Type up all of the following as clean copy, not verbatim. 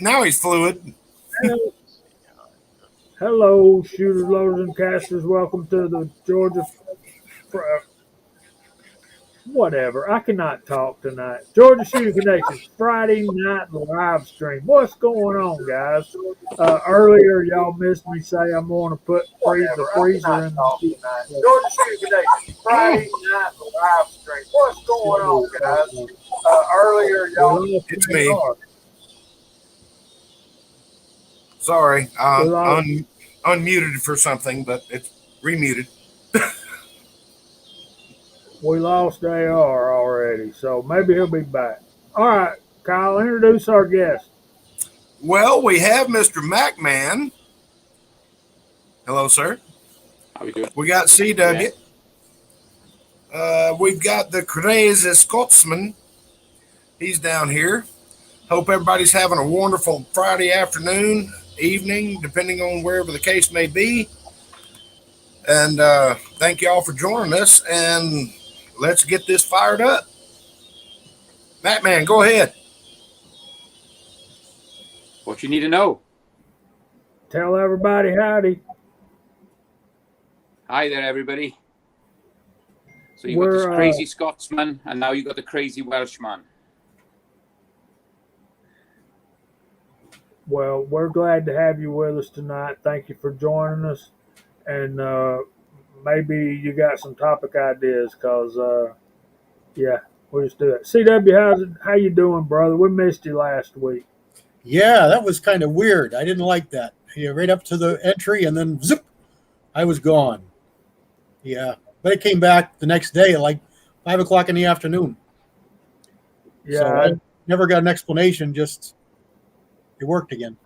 Now he's fluid. Hello, shooters, loaders, and casters. Welcome to the Georgia. Fr- Whatever. I cannot talk tonight. Georgia Shooting Connections Friday night live stream. What's going on, guys? Earlier, y'all missed me say I'm going to put the freezer in the. Georgia Shooting Connections Friday night live stream. What's going on, guys? Earlier, y'all. It's me. Sorry, unmuted for something, but it's remuted. We lost AR already, so maybe he'll be back. All right, Kyle, introduce our guest. Well, we have Mr. MacMan. Hello, sir. How we doing? We got CW. We've got the crazy Scotsman. He's down here. Hope everybody's having a wonderful Friday afternoon, evening, depending on wherever the case may be. And thank you all for joining us. And let's get this fired up. MacMan, go ahead. What you need to know. Tell everybody howdy. Hi there, everybody. So you got this crazy Scotsman, and now you got the crazy Welshman. Well, we're glad to have you with us tonight. Thank you for joining us. And maybe you got some topic ideas because, yeah, we'll just do it. CW, how you doing, brother? We missed you last week. Yeah, that was kind of weird. I didn't like that. Yeah, right up to the entry, and then zip, I was gone. Yeah, but it came back the next day at like 5 o'clock in the afternoon. Yeah, so I never got an explanation. Just it worked again.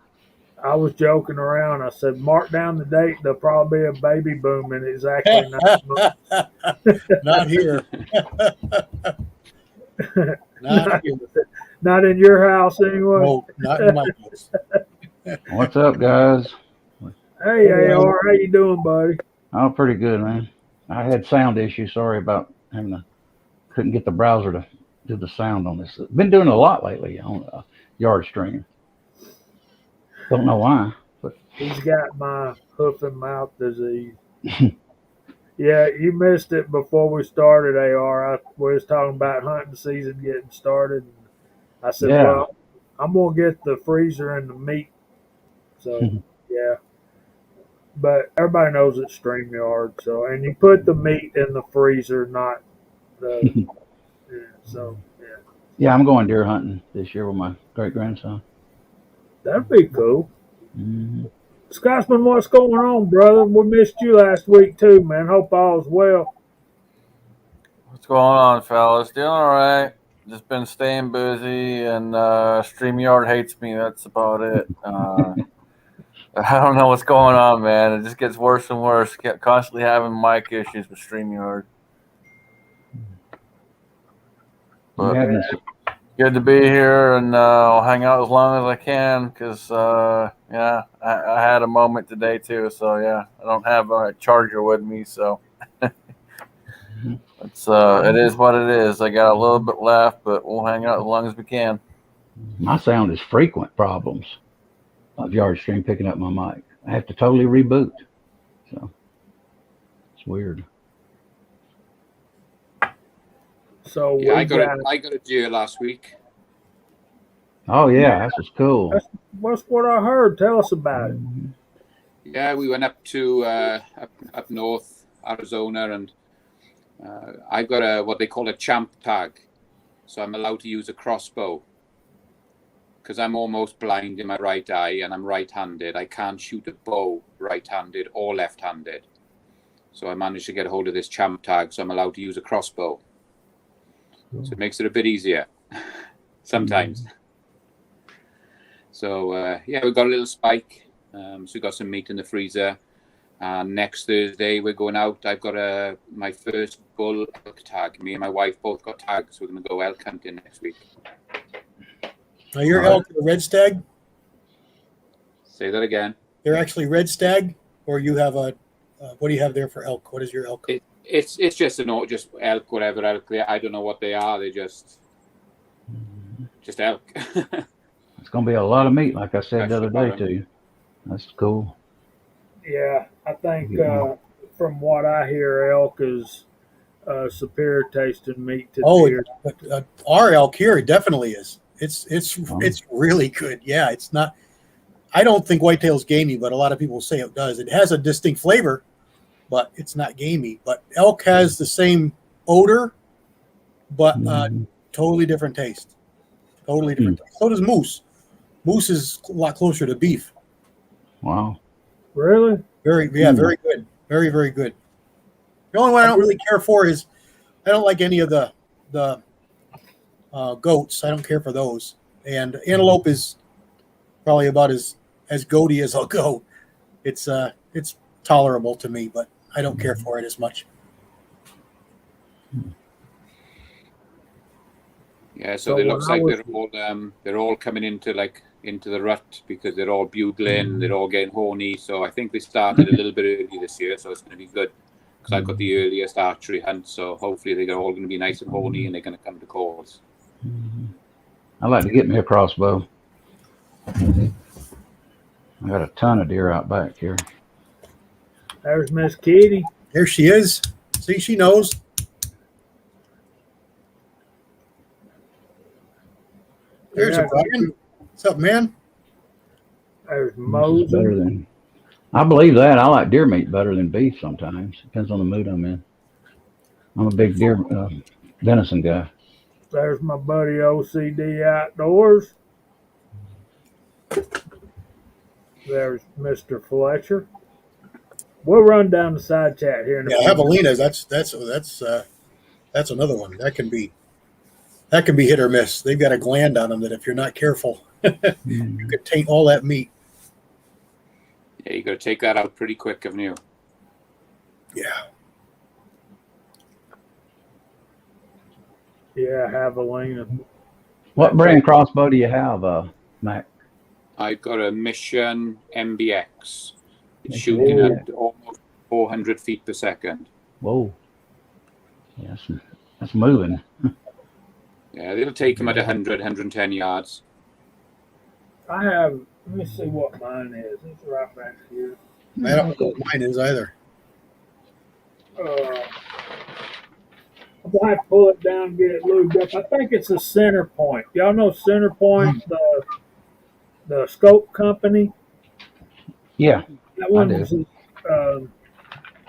I was joking around. I said, mark down the date. There'll probably be a baby boom in exactly 9 months. Not here. Not here. Not in your house anyway. No, not in my house. What's up, guys? Hey, AR, how you doing, buddy? Oh, pretty good, man. I had sound issues. Sorry about couldn't get the browser to do the sound on this. Been doing a lot lately on Yard Stream. Don't know why, but he's got my hoof and mouth disease. Yeah, you missed it before we started, AR. We was talking about hunting season getting started. I said, well, I'm going to get the freezer and the meat. So, yeah. But everybody knows it's StreamYard. So, and you put the meat in the freezer, not the. Yeah, I'm going deer hunting this year with my great grandson. That'd be cool. Mm-hmm. Scotsman, what's going on, brother? We missed you last week too, man. Hope all's well. What's going on, fellas? Doing all right. Just been staying busy, and StreamYard hates me. That's about it. I don't know what's going on, man. It just gets worse and worse. Constantly having mic issues with StreamYard. But good to be here, and I'll hang out as long as I can because, I had a moment today too. So yeah, I don't have a charger with me, so it's it is what it is. I got a little bit left, but we'll hang out as long as we can. My sound is frequent problems of Yard Stream picking up my mic. I have to totally reboot, so it's weird. So yeah, I got a deer last week. Oh yeah, that was cool. That's what I heard. Tell us about it. Yeah, we went up to up north Arizona, and I've got what they call a champ tag, so I'm allowed to use a crossbow because I'm almost blind in my right eye and I'm right-handed. I can't shoot a bow right-handed or left-handed, so I managed to get a hold of this champ tag, so I'm allowed to use a crossbow. So it makes it a bit easier sometimes. So, we've got a little spike. So we've got some meat in the freezer. And next Thursday, we're going out. I've got my first bull elk tag. Me and my wife both got tags. We're going to go elk hunting next week. Are your elk a red stag? Say that again. They're actually red stag? Or you have what do you have there for elk? What is your elk? It's just just elk, whatever elk. I don't know what they are. They're just elk. It's going to be a lot of meat, like I said the other day Especially to you. That's cool. Yeah, I think from what I hear, elk is superior tasting meat to Oh, deer. but our elk here it definitely is. It's Oh. it's really good. Yeah, it's not. I don't think whitetail's gamey, but a lot of people say it does. It has a distinct flavor, but it's not gamey. But elk has the same odor, but Mhm. totally different taste. Totally different taste. So does moose. Moose is a lot closer to beef. Wow. Really? Very very good. Very, very good. The only one I don't really care for is I don't like any of the goats. I don't care for those. And antelope is probably about as goaty as I'll go. It's tolerable to me, but I don't care for it as much. Yeah, So so it when looks I like was- they're all coming into the rut because they're all bugling, they're all getting horny. So I think they started a little bit early this year, so it's going to be good because I've got the earliest archery hunt. So hopefully they're all going to be nice and horny and they're going to come to calls. I'd like to get me a crossbow. I got a ton of deer out back here. There's Miss Kitty. There she is. See, she knows. There's Yeah, a Brian. What's up, man? There's This is better Moses. than. I believe that. I like deer meat better than beef sometimes. Depends on the mood I'm in. I'm a big deer venison guy. There's my buddy OCD Outdoors. There's Mr. Fletcher. We'll run down the side chat here in a Yeah, few minutes. Javelina's. That's another one that can be hit or miss. They've got a gland on them that if you're not careful, you could taint all that meat. Yeah, you got to take that out pretty quick, haven't you? Yeah. Yeah, Javelina. What brand crossbow do you have, Mac? I've got a Mission MBX. It's shooting at almost 400 feet per second. Whoa. Yes, that's moving. Yeah, it'll take them at 100, 110 yards. I have, let me see what mine is. It's right back here. I don't know what mine is either. I'm going to have to pull it down and get it lubed up. I think it's a Center Point. Y'all know Center Point, the scope company? Yeah. That one I do. was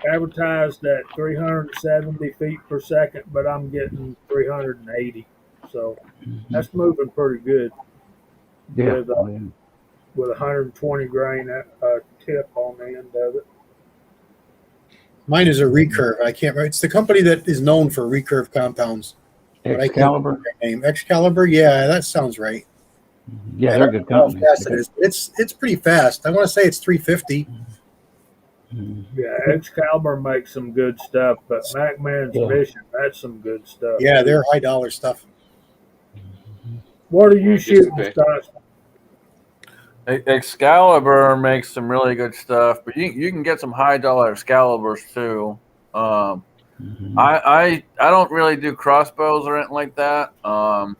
advertised at 370 feet per second, but I'm getting 380. So that's moving pretty good Yeah. with 120 grain tip on the end of it. Mine is a recurve. I can't remember. It's the company that is known for recurve compounds. But I can't Excalibur. remember their name. Excalibur. Yeah, that sounds right. Yeah, I they're a don't good know how company. fast it is. It's pretty fast. I want to say it's 350. Yeah, Excalibur makes some good stuff, but MacMan's Yeah. Mission, that's some good stuff. Yeah, they're high dollar stuff. What are you Just a shooting, bit. Scott? Excalibur makes some really good stuff, but you can get some high dollar Excaliburs too. I don't really do crossbows or anything like that. I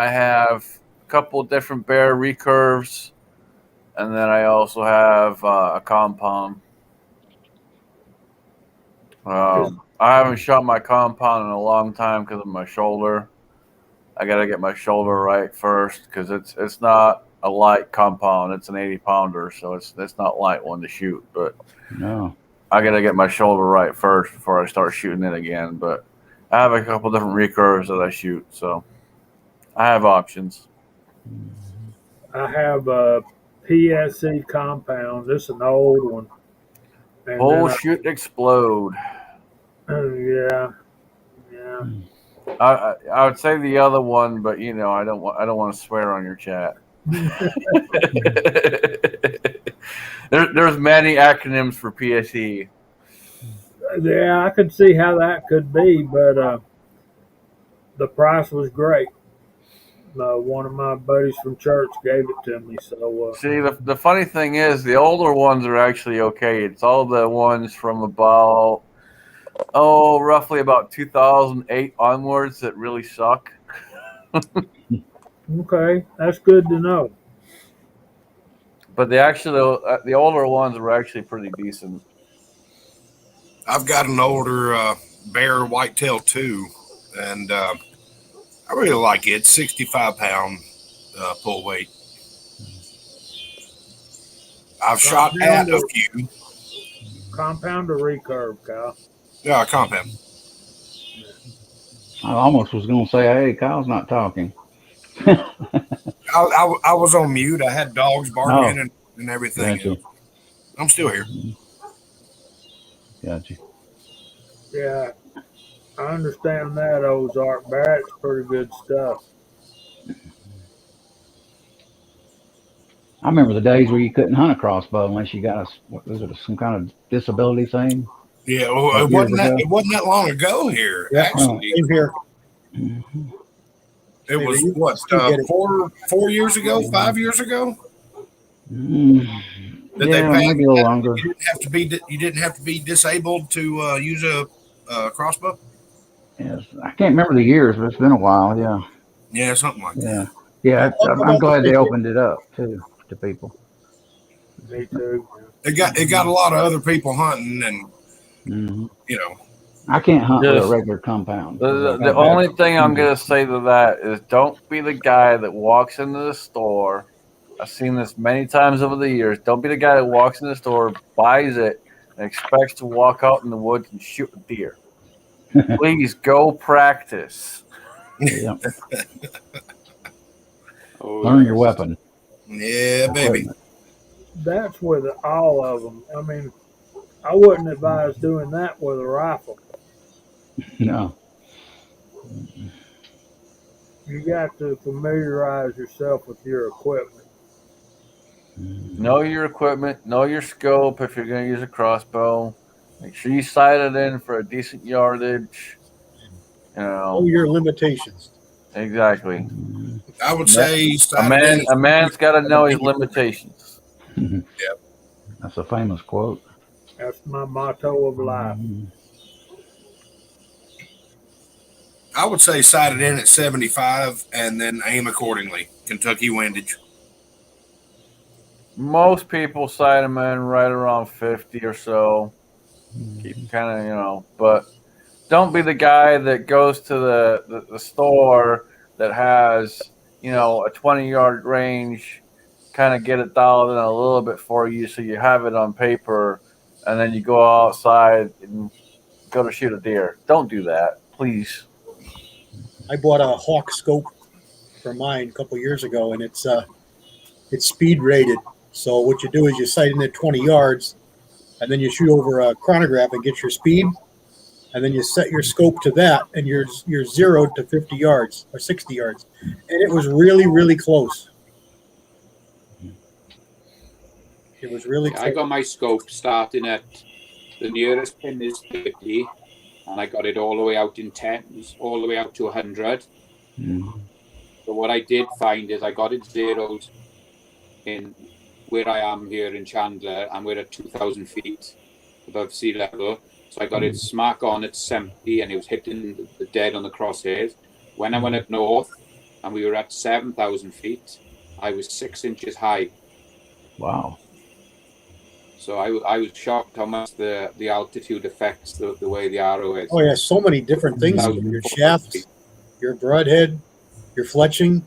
have a couple different bear recurves, and then I also have a compound. I haven't shot my compound in a long time because of my shoulder. I got to get my shoulder right first because it's not a light compound. It's an 80-pounder, so it's not light one to shoot. But No. I got to get my shoulder right first before I start shooting it again. But I have a couple different recurves that I shoot, so I have options. I have a PSC compound. This is an old one. And Pull, then shoot, explode. yeah. I would say the other one, but I don't want to swear on your chat. There's many acronyms for PSE. Yeah, I could see how that could be, but the price was great. One of my buddies from church gave it to me. So See, the funny thing is, the older ones are actually okay. It's all the ones from about roughly about 2008 onwards that really suck. okay, that's good to know. But the older ones were actually pretty decent. I've got an older bear whitetail too, and I really like it. 65-pound pull weight. I've shot at a few. Compound or recurve, Kyle? Yeah, compound. I almost was going to say, hey, Kyle's not talking. I was on mute. I had dogs barking and everything. Gotcha. I'm still here. Gotcha. Yeah, I understand that, Ozark. Barrett's pretty good stuff. I remember the days where you couldn't hunt a crossbow unless you got some kind of disability thing. Yeah, well, it wasn't that long ago here. Yeah, actually, same here. Mm-hmm. It was what 4 years ago, 5 years ago. Did they pass maybe a little longer. You didn't have to be disabled to use a crossbow. Yes, I can't remember the years, but it's been a while. Yeah. Yeah, something like that. Yeah. I'm glad they opened it up too to people. Me too. It got a lot of other people hunting, and Mm-hmm. I can't hunt with a regular compound. The only thing I'm going to say to that is don't be the guy that walks into the store. I've seen this many times over the years. Don't be the guy that walks in the store, buys it, and expects to walk out in the woods and shoot a deer. Please go practice. Yeah. Learn your weapon. Yeah, baby. That's with all of them. I mean, I wouldn't advise doing that with a rifle. No. You got to familiarize yourself with your equipment. Know your equipment. Know your scope if you're going to use a crossbow. Make sure you sight it in for a decent yardage. Know your limitations. Exactly. I would say a man's got to know his limitations. Yep. That's a famous quote. That's my motto of life. I would say sight it in at 75 and then aim accordingly. Kentucky windage. Most people sight them in right around 50 or so. Keep kind of, but don't be the guy that goes to the store that has, a 20-yard range, kind of get it dialed in a little bit for you so you have it on paper, and then you go outside and go to shoot a deer. Don't do that, please. I bought a Hawk scope for mine a couple years ago, and it's speed rated. So what you do is you sight in at 20 yards, and then you shoot over a chronograph and get your speed, and then you set your scope to that, and you're 0 to 50 yards or 60 yards, and it was really, really close. It was really close. I got my scope starting at the nearest pin is 50, and I got it all the way out in 10s, all the way out to 100. So what I did find is I got it zeroed in where I am here in Chandler, and we're at 2,000 feet above sea level. So I got it smack on at 70, and it was hitting the dead on the crosshairs. When I went up north, and we were at 7,000 feet, I was 6 inches high. Wow. So I was shocked how much the altitude affects the way the arrow is. Oh yeah, so many different things. Your shaft, your broadhead, your fletching,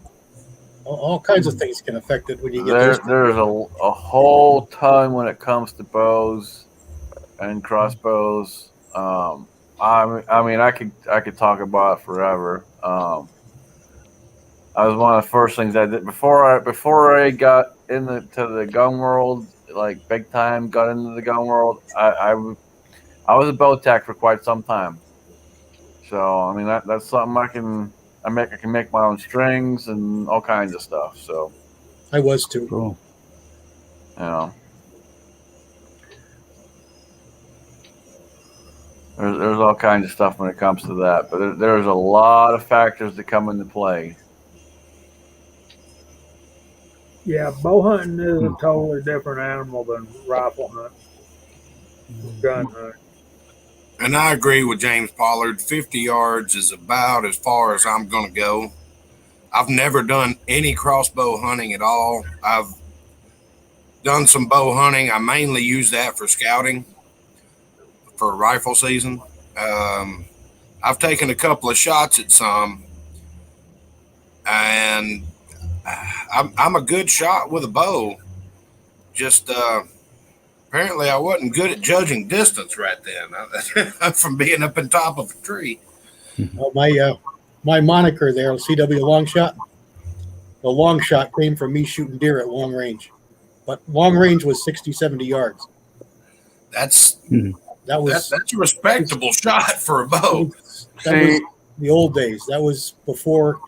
all kinds of things can affect it when you get There's a whole ton when it comes to bows and crossbows. I could talk about it forever. That was one of the first things I did before I got into the gun world, like big time. Got into the gun world. I was a bow tech for quite some time. So that's something I can make my own strings and all kinds of stuff. So I was too. Cool. There's all kinds of stuff when it comes to that, but there's a lot of factors that come into play. Yeah, bow hunting is a totally different animal than rifle hunting, gun hunting. And I agree with James Pollard. 50 yards is about as far as I'm going to go. I've never done any crossbow hunting at all. done some bow hunting. I mainly use that for scouting for rifle season. Um, I've taken a couple of shots at some, and I'm a good shot with a bow. Just apparently, I wasn't good at judging distance right then from being up on top of a tree. Well, my moniker there, CW Long Shot. The long shot came from me shooting deer at long range, but long range was 60, 70 yards. That's That was that's a respectable shot for a bow. that was the old days. That was before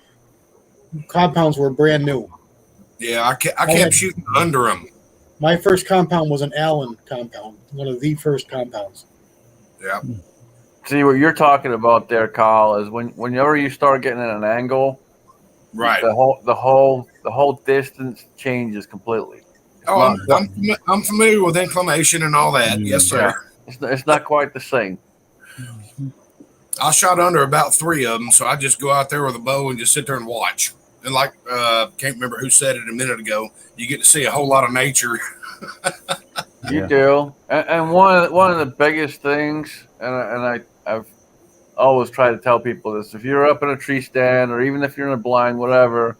compounds were brand new. Yeah, I kept shooting under them. My first compound was an Allen compound, one of the first compounds. Yeah. See, what you're talking about there, Kyle, is whenever you start getting at an angle, Right. The whole distance changes completely. Oh, I'm familiar with inclination and all that. Yes, sir. Yeah. It's not quite the same. I shot under about 3 of them, so I just go out there with a bow and just sit there and watch. And like, can't remember who said it a minute ago, you get to see a whole lot of nature. You do, and one of the biggest things, and I've always tried to tell people this: if you're up in a tree stand, or even if you're in a blind, whatever,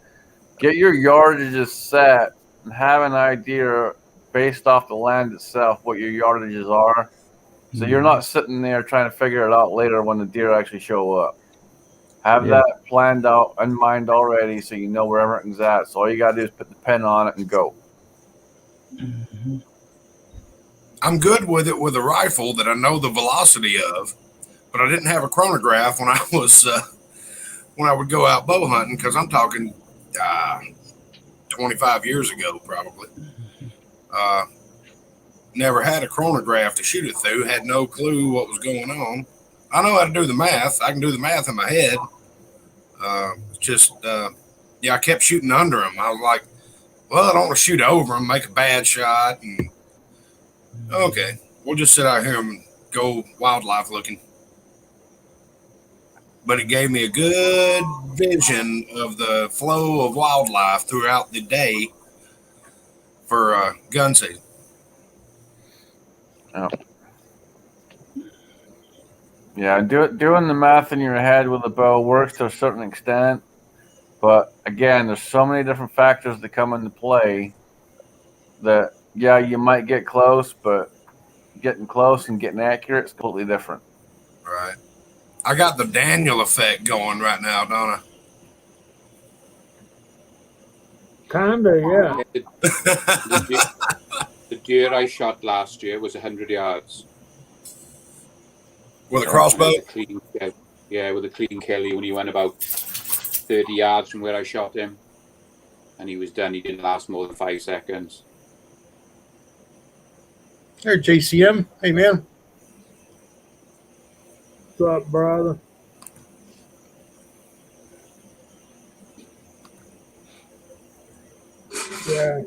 get your yardages set and have an idea based off the land itself what your yardages are. So you're not sitting there trying to figure it out later when the deer actually show up. Have that planned out in mind already, so you know where everything's at. So all you gotta do is put the pen on it and go. I'm good with it with a rifle that I know the velocity of, but I didn't have a chronograph when I was when I would go out bow hunting, because I'm talking 25 years ago probably. Never had a chronograph to shoot it through. Had no clue what was going on. I know how to do the math. I can do the math in my head. I kept shooting under them. I was like, well, I don't want to shoot over them, make a bad shot, and okay, we'll just sit out here and go wildlife looking. But it gave me a good vision of the flow of wildlife throughout the day for gun season. Oh. Yeah, doing the math in your head with a bow works to a certain extent, but again, there's so many different factors that come into play that, yeah, you might get close, but getting close and getting accurate is completely different. Right. I got the Daniel effect going right now, don't I? Kinda, yeah. The deer I shot last year was 100 yards. With a crossbow? With a clean kill. He only went about 30 yards from where I shot him, and he was done. He didn't last more than 5 seconds. There, JCM. Hey, man. What's up, brother? Yeah.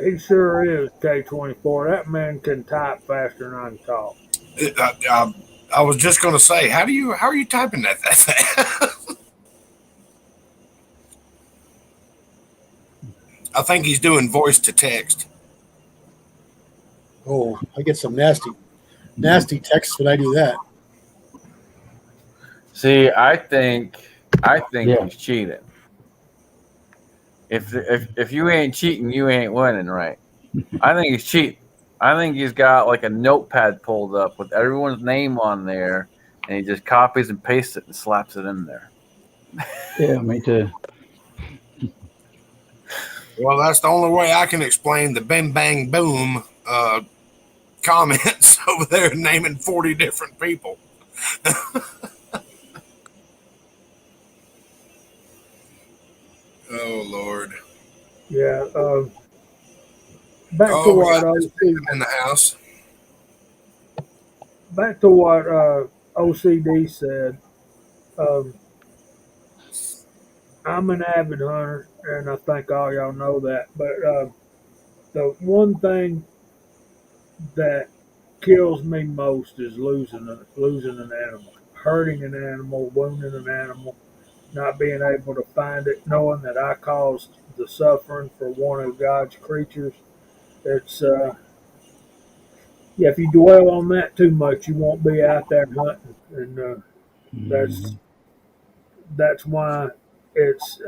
He sure is K24. That man can type faster than I can talk. I was just going to say, how are you typing that fast? I think he's doing voice to text. Oh, I get some nasty texts when I do that. See, I think he's cheating. If you ain't cheating, you ain't winning, right? I think he's cheating. I think he's got like a notepad pulled up with everyone's name on there, and he just copies and pastes it and slaps it in there. Yeah, me too. Well, that's the only way I can explain the bang bang boom comments over there naming 40 different people. Oh, Lord. Yeah. Back to what in the house. Back to what OCD said. I'm an avid hunter, and I think all y'all know that. But the one thing that kills me most is losing an animal, hurting an animal, wounding an animal. not being able to find it, knowing that I caused the suffering for one of God's creatures. It's yeah, if you dwell on that too much, you won't be out there hunting, and that's Mhm. that's why it's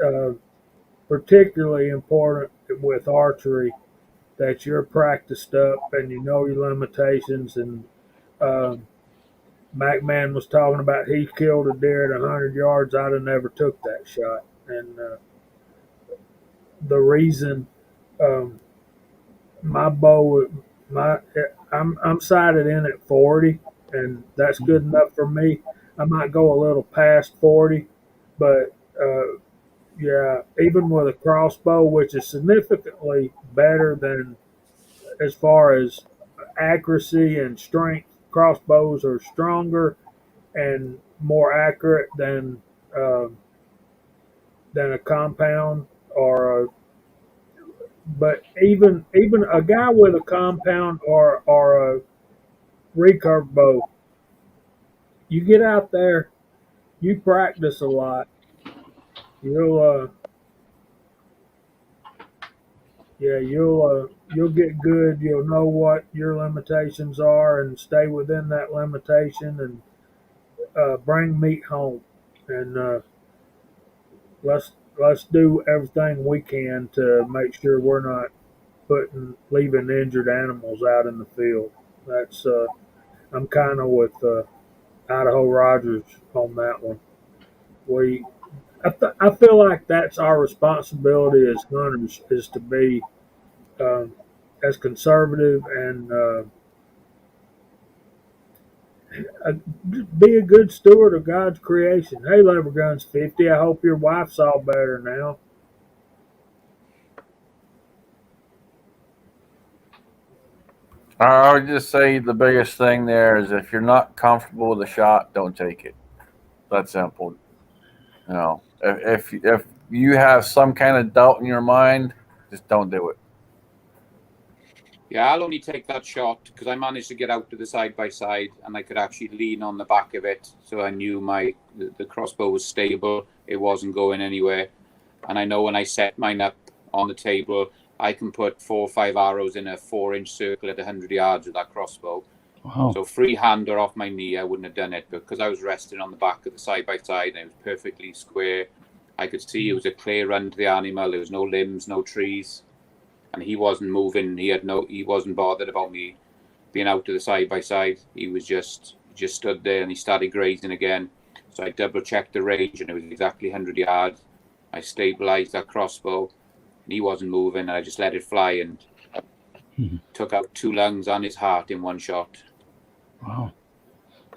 particularly important with archery that you're practiced up and you know your limitations. And um, McMahon was talking about he killed a deer at 100 yards. I'd have never took that shot, and the reason um, my bow, my I'm sighted in at 40, and that's good enough for me. I might go a little past 40, but yeah, even with a crossbow, which is significantly better than as far as accuracy and strength, crossbows are stronger and more accurate uh, than a compound or a. But even a guy with a compound or a recurve bow, you get out there, you practice a lot. You'll yeah, you'll get good. You'll know what your limitations are and stay within that limitation and bring meat home. And let's do everything we can to make sure we're not leaving injured animals out in the field. That's I'm kind of with Idaho Rogers on that one. We I feel like that's our responsibility as hunters is to be um, as conservative and be a good steward of God's creation. Hey, Levergun's 50. I hope your wife's all better now. I would just say the biggest thing there is if you're not comfortable with a shot, don't take it. That's simple. You know, if you have some kind of doubt in your mind, just don't do it. Yeah, I'll only take that shot because I managed to get out to the side by side and I could actually lean on the back of it, so I knew the crossbow was stable. It wasn't going anywhere, and I know when I set mine up on the table, I can put 4 or 5 arrows in a 4-inch circle at 100 yards with that crossbow. Wow. So freehand or off my knee, I wouldn't have done it, because I was resting on the back of the side by side and it was perfectly square. I could see it was a clear run to the animal. There was no limbs, no trees, and he wasn't moving. He wasn't bothered about me being out to the side by side. He was just stood there, and he started grazing again. So I double checked the range, and it was exactly 100 yards. I stabilized that crossbow, and he wasn't moving. And I just let it fly and took out 2 lungs and his heart in one shot. Wow.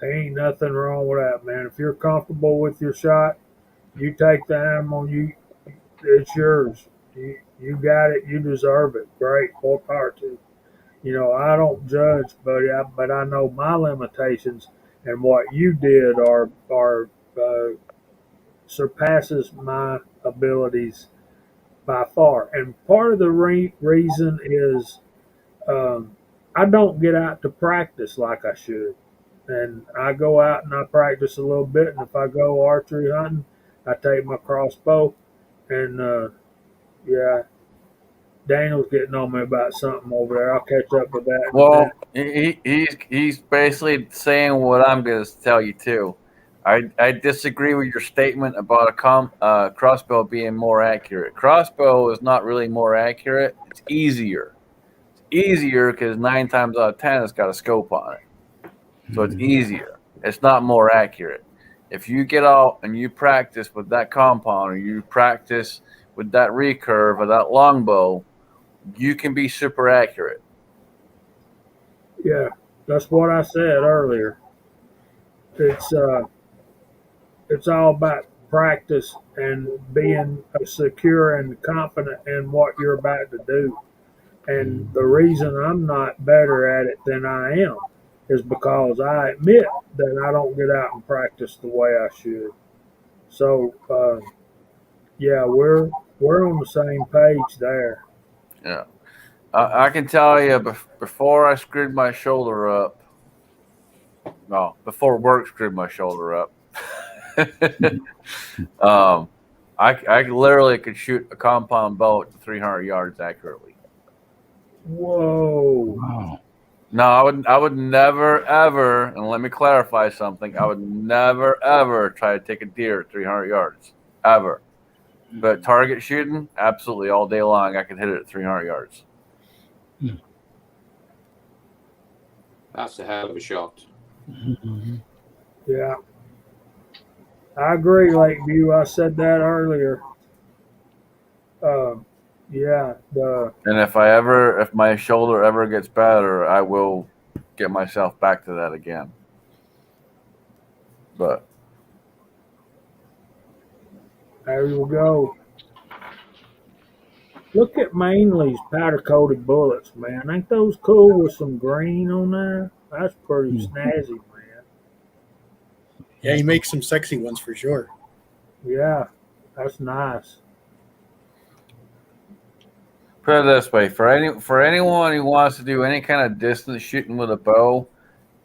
There ain't nothing wrong with that, man. If you're comfortable with your shot, you take the animal. It's yours. You got it. You deserve it. Great, more power to you. You know, I don't judge, but I know my limitations, and what you did are surpasses my abilities by far. And part of the reason is um, I don't get out to practice like I should. And I go out and I practice a little bit. And if I go archery hunting, I take my crossbow. And yeah, Daniel's getting on me about something over there. I'll catch up with that in a Well, minute. he's basically saying what I'm going to tell you too. I disagree with your statement about a crossbow being more accurate. Crossbow is not really more accurate. It's easier. It's easier because 9 times out of 10 it's got a scope on it, so it's easier. It's not more accurate. If you get out and you practice with that compound, or you practice with that recurve or that longbow, you can be super accurate. Yeah, that's what I said earlier. It's uh, it's all about practice and being secure and confident in what you're about to do. And the reason I'm not better at it than I am is because I admit that I don't get out and practice the way I should. So yeah, we're on the same page there. Yeah. I can tell you before I screwed my shoulder up, no, before work screwed my shoulder up, I literally could shoot a compound bow at 300 yards accurately. Whoa. Wow. No, I would never ever, and let me clarify something. I would never ever try to take a deer at 300 yards ever. But target shooting, absolutely all day long, I could hit it at 300 yards. That's a hell of a shot. Mhm. Yeah. I agree, Lakeview. I said that earlier. Yeah. And if my shoulder ever gets better, I will get myself back to that again. But There you go. Look at Mainly's powder coated bullets, man. Ain't those cool with some green on there? That's pretty snazzy, man. Yeah, he makes some sexy ones for sure. Yeah, that's nice. put it this way: for anyone who wants to do any kind of distance shooting with a bow,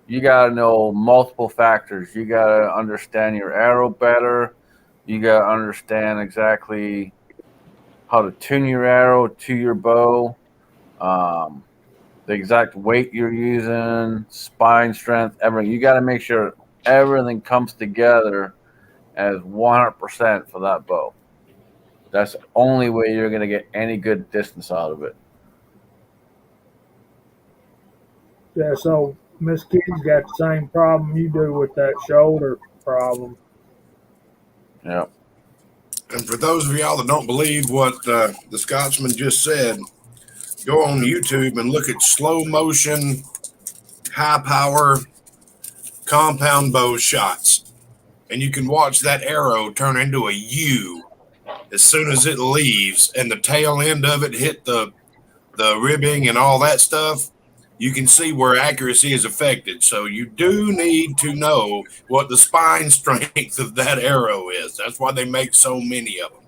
you got to know multiple factors. You got to understand your arrow better. You got to understand exactly how to tune your arrow to your bow, the exact weight you're using, spine strength, everything. You got to make sure everything comes together as 100% for that bow. That's the only way you're going to get any good distance out of it. Yeah, so Miss Kid's got the same problem you do with that shoulder problem. Yeah. And for those of y'all that don't believe what the Scotsman just said, go on YouTube and look at slow motion, high power compound bow shots. And you can watch that arrow turn into a U as soon as it leaves and the tail end of it hit the ribbing and all that stuff. You can see where accuracy is affected. So you do need to know what the spine strength of that arrow is. That's why they make so many of them.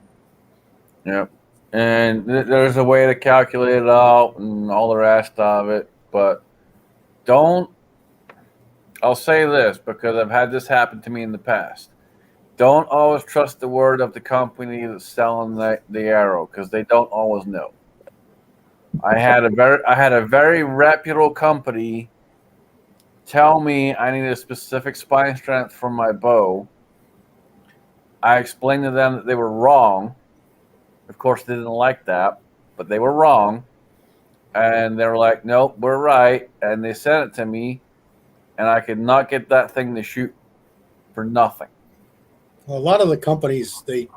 Yep. And there's a way to calculate it out and all the rest of it. But I'll say this because I've had this happen to me in the past. Don't always trust the word of the company that's selling the arrow because they don't always know. I had a very reputable company tell me I need a specific spine strength for my bow. I explained to them that they were wrong. Of course, they didn't like that, but they were wrong. And they were like, nope, we're right. And they sent it to me, and I could not get that thing to shoot for nothing. Well, a lot of the companies, they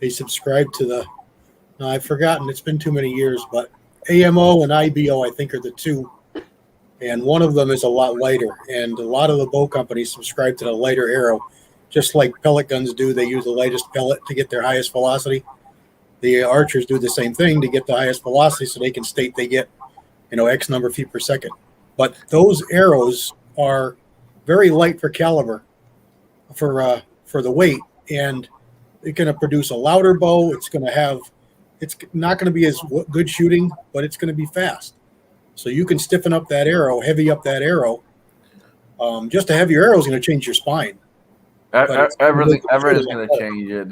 subscribe to the, now I've forgotten, it's been too many years, but AMO and IBO, I think, are the two. And one of them is a lot lighter. And a lot of the bow companies subscribe to the lighter arrow, just like pellet guns do. They use the lightest pellet to get their highest velocity. The archers do the same thing to get the highest velocity so they can state they get, X number of feet per second. But those arrows are very light for caliber for the weight, and it's going to produce a louder bow. It's not going to be as good shooting, but it's going to be fast. So you can stiffen up that arrow, heavy up that arrow. Just a heavier arrow is going to change your spine. Everything's going to change. It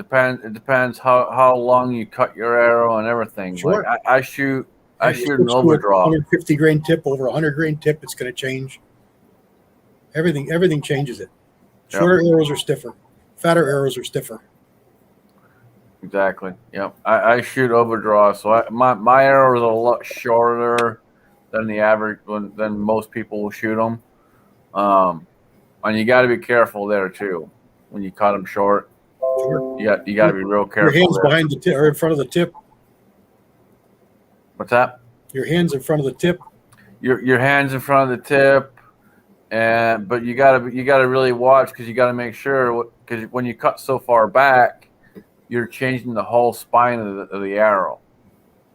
depends how long you cut your arrow and everything. Sure. Like I shoot an overdraw. 150 grain tip over 100 grain tip. It's going to change. Everything changes it. Shorter arrows are stiffer. Fatter arrows are stiffer. Exactly. Yep. I shoot overdraw, so my arrow is a lot shorter than the average than most people will shoot them. And you got to be careful there too when you cut them short. Sure. You got to be real careful. Your hands there. behind the tip or in front of the tip. What's that? Your hands in front of the tip. Your hands in front of the tip, but you gotta really watch because you got to make sure because when you cut so far back, you're changing the whole spine of the arrow.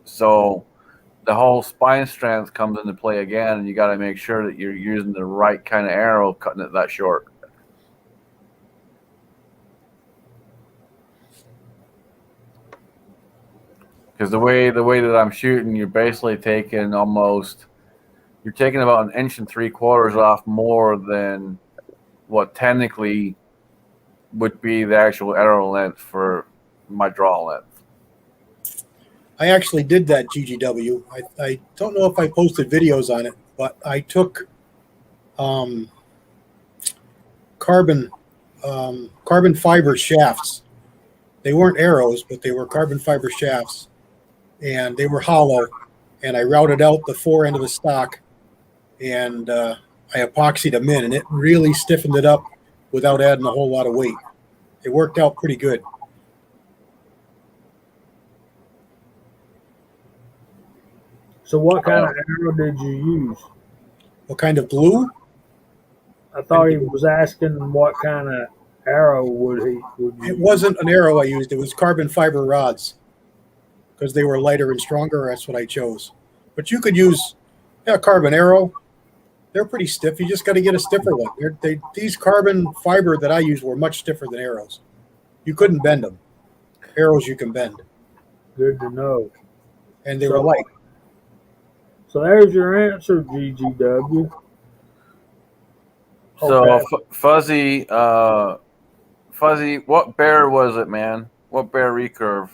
So the whole spine strength comes into play again, and you got to make sure that you're using the right kind of arrow, cutting it that short. Because the way that I'm shooting, you're basically taking about 1 3/4 inches off more than what technically would be the actual arrow length for my draw length. I actually did that GGW. I don't know if I posted videos on it, but I took carbon fiber shafts. They weren't arrows, but they were carbon fiber shafts, and they were hollow. And I routed out the fore end of the stock, and I epoxied them in, and it really stiffened it up without adding a whole lot of weight. It worked out pretty good. So what kind of arrow did you use? What kind of glue? I thought he was asking what kind of arrow would you It wasn't an arrow I used. It was carbon fiber rods because they were lighter and stronger. That's what I chose. But you could use a carbon arrow. They're pretty stiff. You just got to get a stiffer one. These carbon fiber that I used were much stiffer than arrows. You couldn't bend them. Arrows you can bend. Good to know. And they were light. So there's your answer, GGW. So Okay. Fuzzy, what bear was it, man? What bear recurve?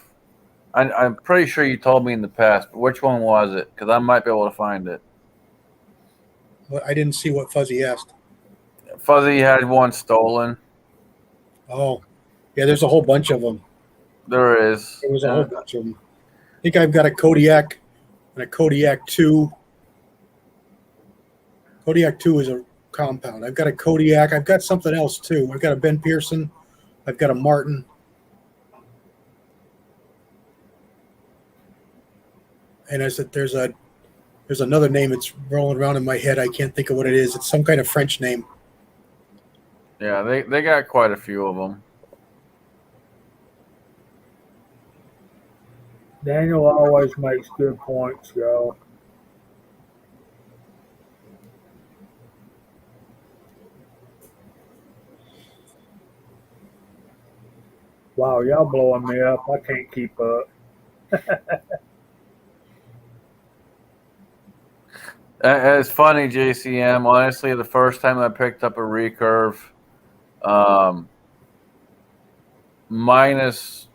I'm pretty sure you told me in the past, but which one was it? Because I might be able to find it. But I didn't see what Fuzzy asked. Fuzzy had one stolen. Oh, yeah, there's a whole bunch of them. There is. There was a whole bunch of them. I think I've got a Kodiak and a Kodiak 2. Kodiak 2 is a compound. I've got a Kodiak. I've got something else too. I've got a Ben Pearson. I've got a Martin. And there's another name that's rolling around in my head. I can't think of what it is. It's some kind of French name. Yeah, they got quite a few of them. Daniel always makes good points, y'all. Wow, y'all blowing me up. I can't keep up. It's funny, JCM. Honestly, the first time I picked up a recurve, minus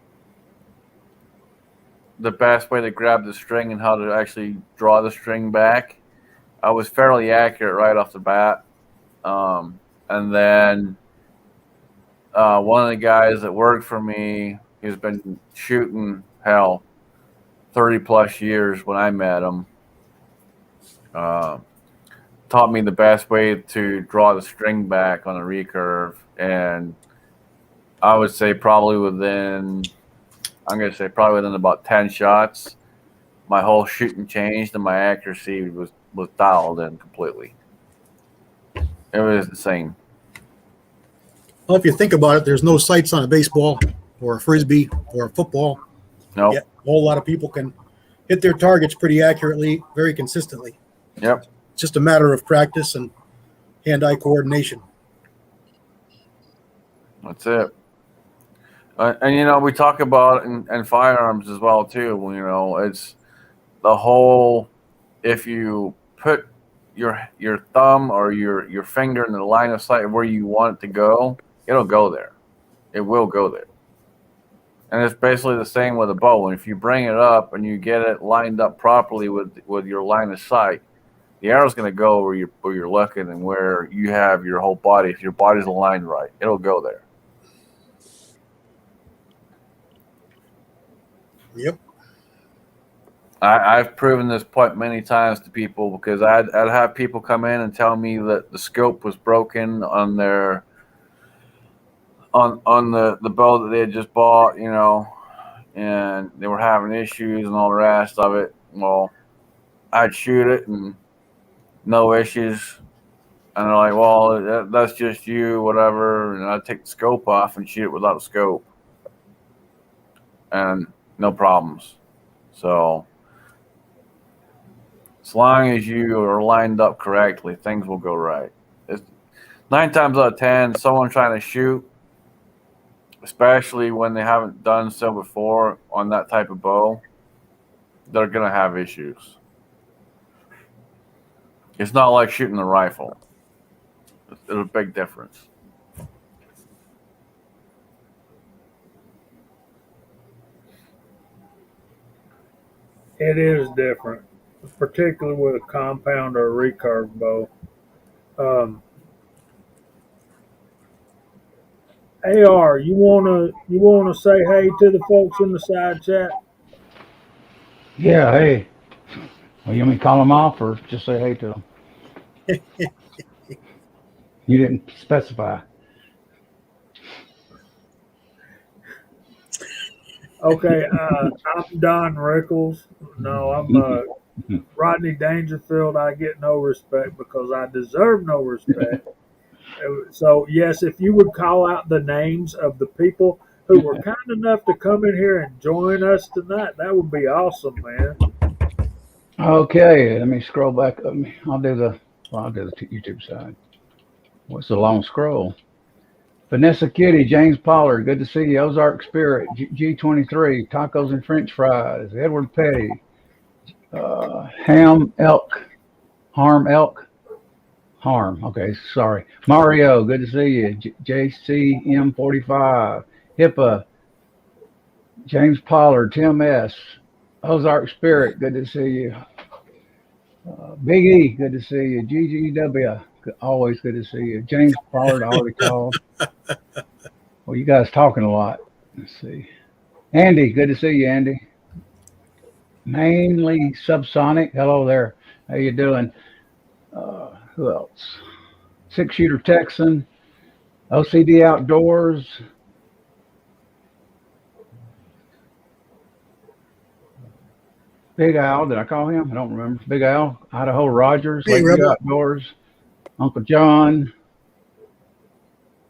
the best way to grab the string and how to actually draw the string back, I was fairly accurate right off the bat. And then one of the guys that worked for me, he's been shooting 30 plus years when I met him. Taught me the best way to draw the string back on a recurve, and I would say probably within about 10 shots, my whole shooting changed and my accuracy was dialed in completely. It was insane. Well, if you think about it, there's no sights on a baseball or a frisbee or a football. Nope. Yet a whole lot of people can hit their targets pretty accurately, very consistently. Yep. It's just a matter of practice and hand-eye coordination. That's it. And we talk about in firearms as well too. It's the whole, if you put your thumb or your finger in the line of sight where you want it to go, it'll go there. It will go there. And it's basically the same with a bow. And if you bring it up and you get it lined up properly with your line of sight, the arrow's going to go where you're looking and where you have your whole body. If your body's aligned right, it'll go there. Yep. I've proven this point many times to people because I'd have people come in and tell me that the scope was broken on their on the bow that they had just bought, and they were having issues and all the rest of it. Well, I'd shoot it and no issues. And they're like, well, that's just you, whatever. And I'd take the scope off and shoot it without a scope. And no problems. So as long as you are lined up correctly, things will go right. 9 times out of 10, someone trying to shoot, especially when they haven't done so before on that type of bow, they're going to have issues. It's not like shooting a rifle. There's a big difference. It is different, particularly with a compound or a recurve bow. Um, AR, you wanna say hey to the folks in the side chat? Yeah, hey. Well, you want me to call them off or just say hey to them? You didn't specify. Okay, I'm Don Rickles. No, I'm Rodney Dangerfield. I get no respect because I deserve no respect. So yes, if you would call out the names of the people who were kind enough to come in here and join us tonight, that would be awesome, man. Okay, let me scroll back up. I'll do the YouTube side. What's the long scroll? Vanessa Kitty, James Pollard, good to see you. Ozark Spirit, G23, tacos and French fries. Edward Petty, Ham Elk, Harm Elk, Harm. Okay, sorry. Mario, good to see you. JCM45, HIPAA, James Pollard, Tim S, Ozark Spirit, good to see you. Big E, good to see you. GGW, always good to see you. James Pollard, already called. Well, you guys talking a lot. Let's see. Andy, good to see you, Andy. Mainly subsonic. Hello there. How you doing? Who else? Six shooter Texan. OCD Outdoors. Big Al. Did I call him? I don't remember. Big Al. Idaho Rogers. Hey, Lakeview Rebel. Outdoors. Uncle John.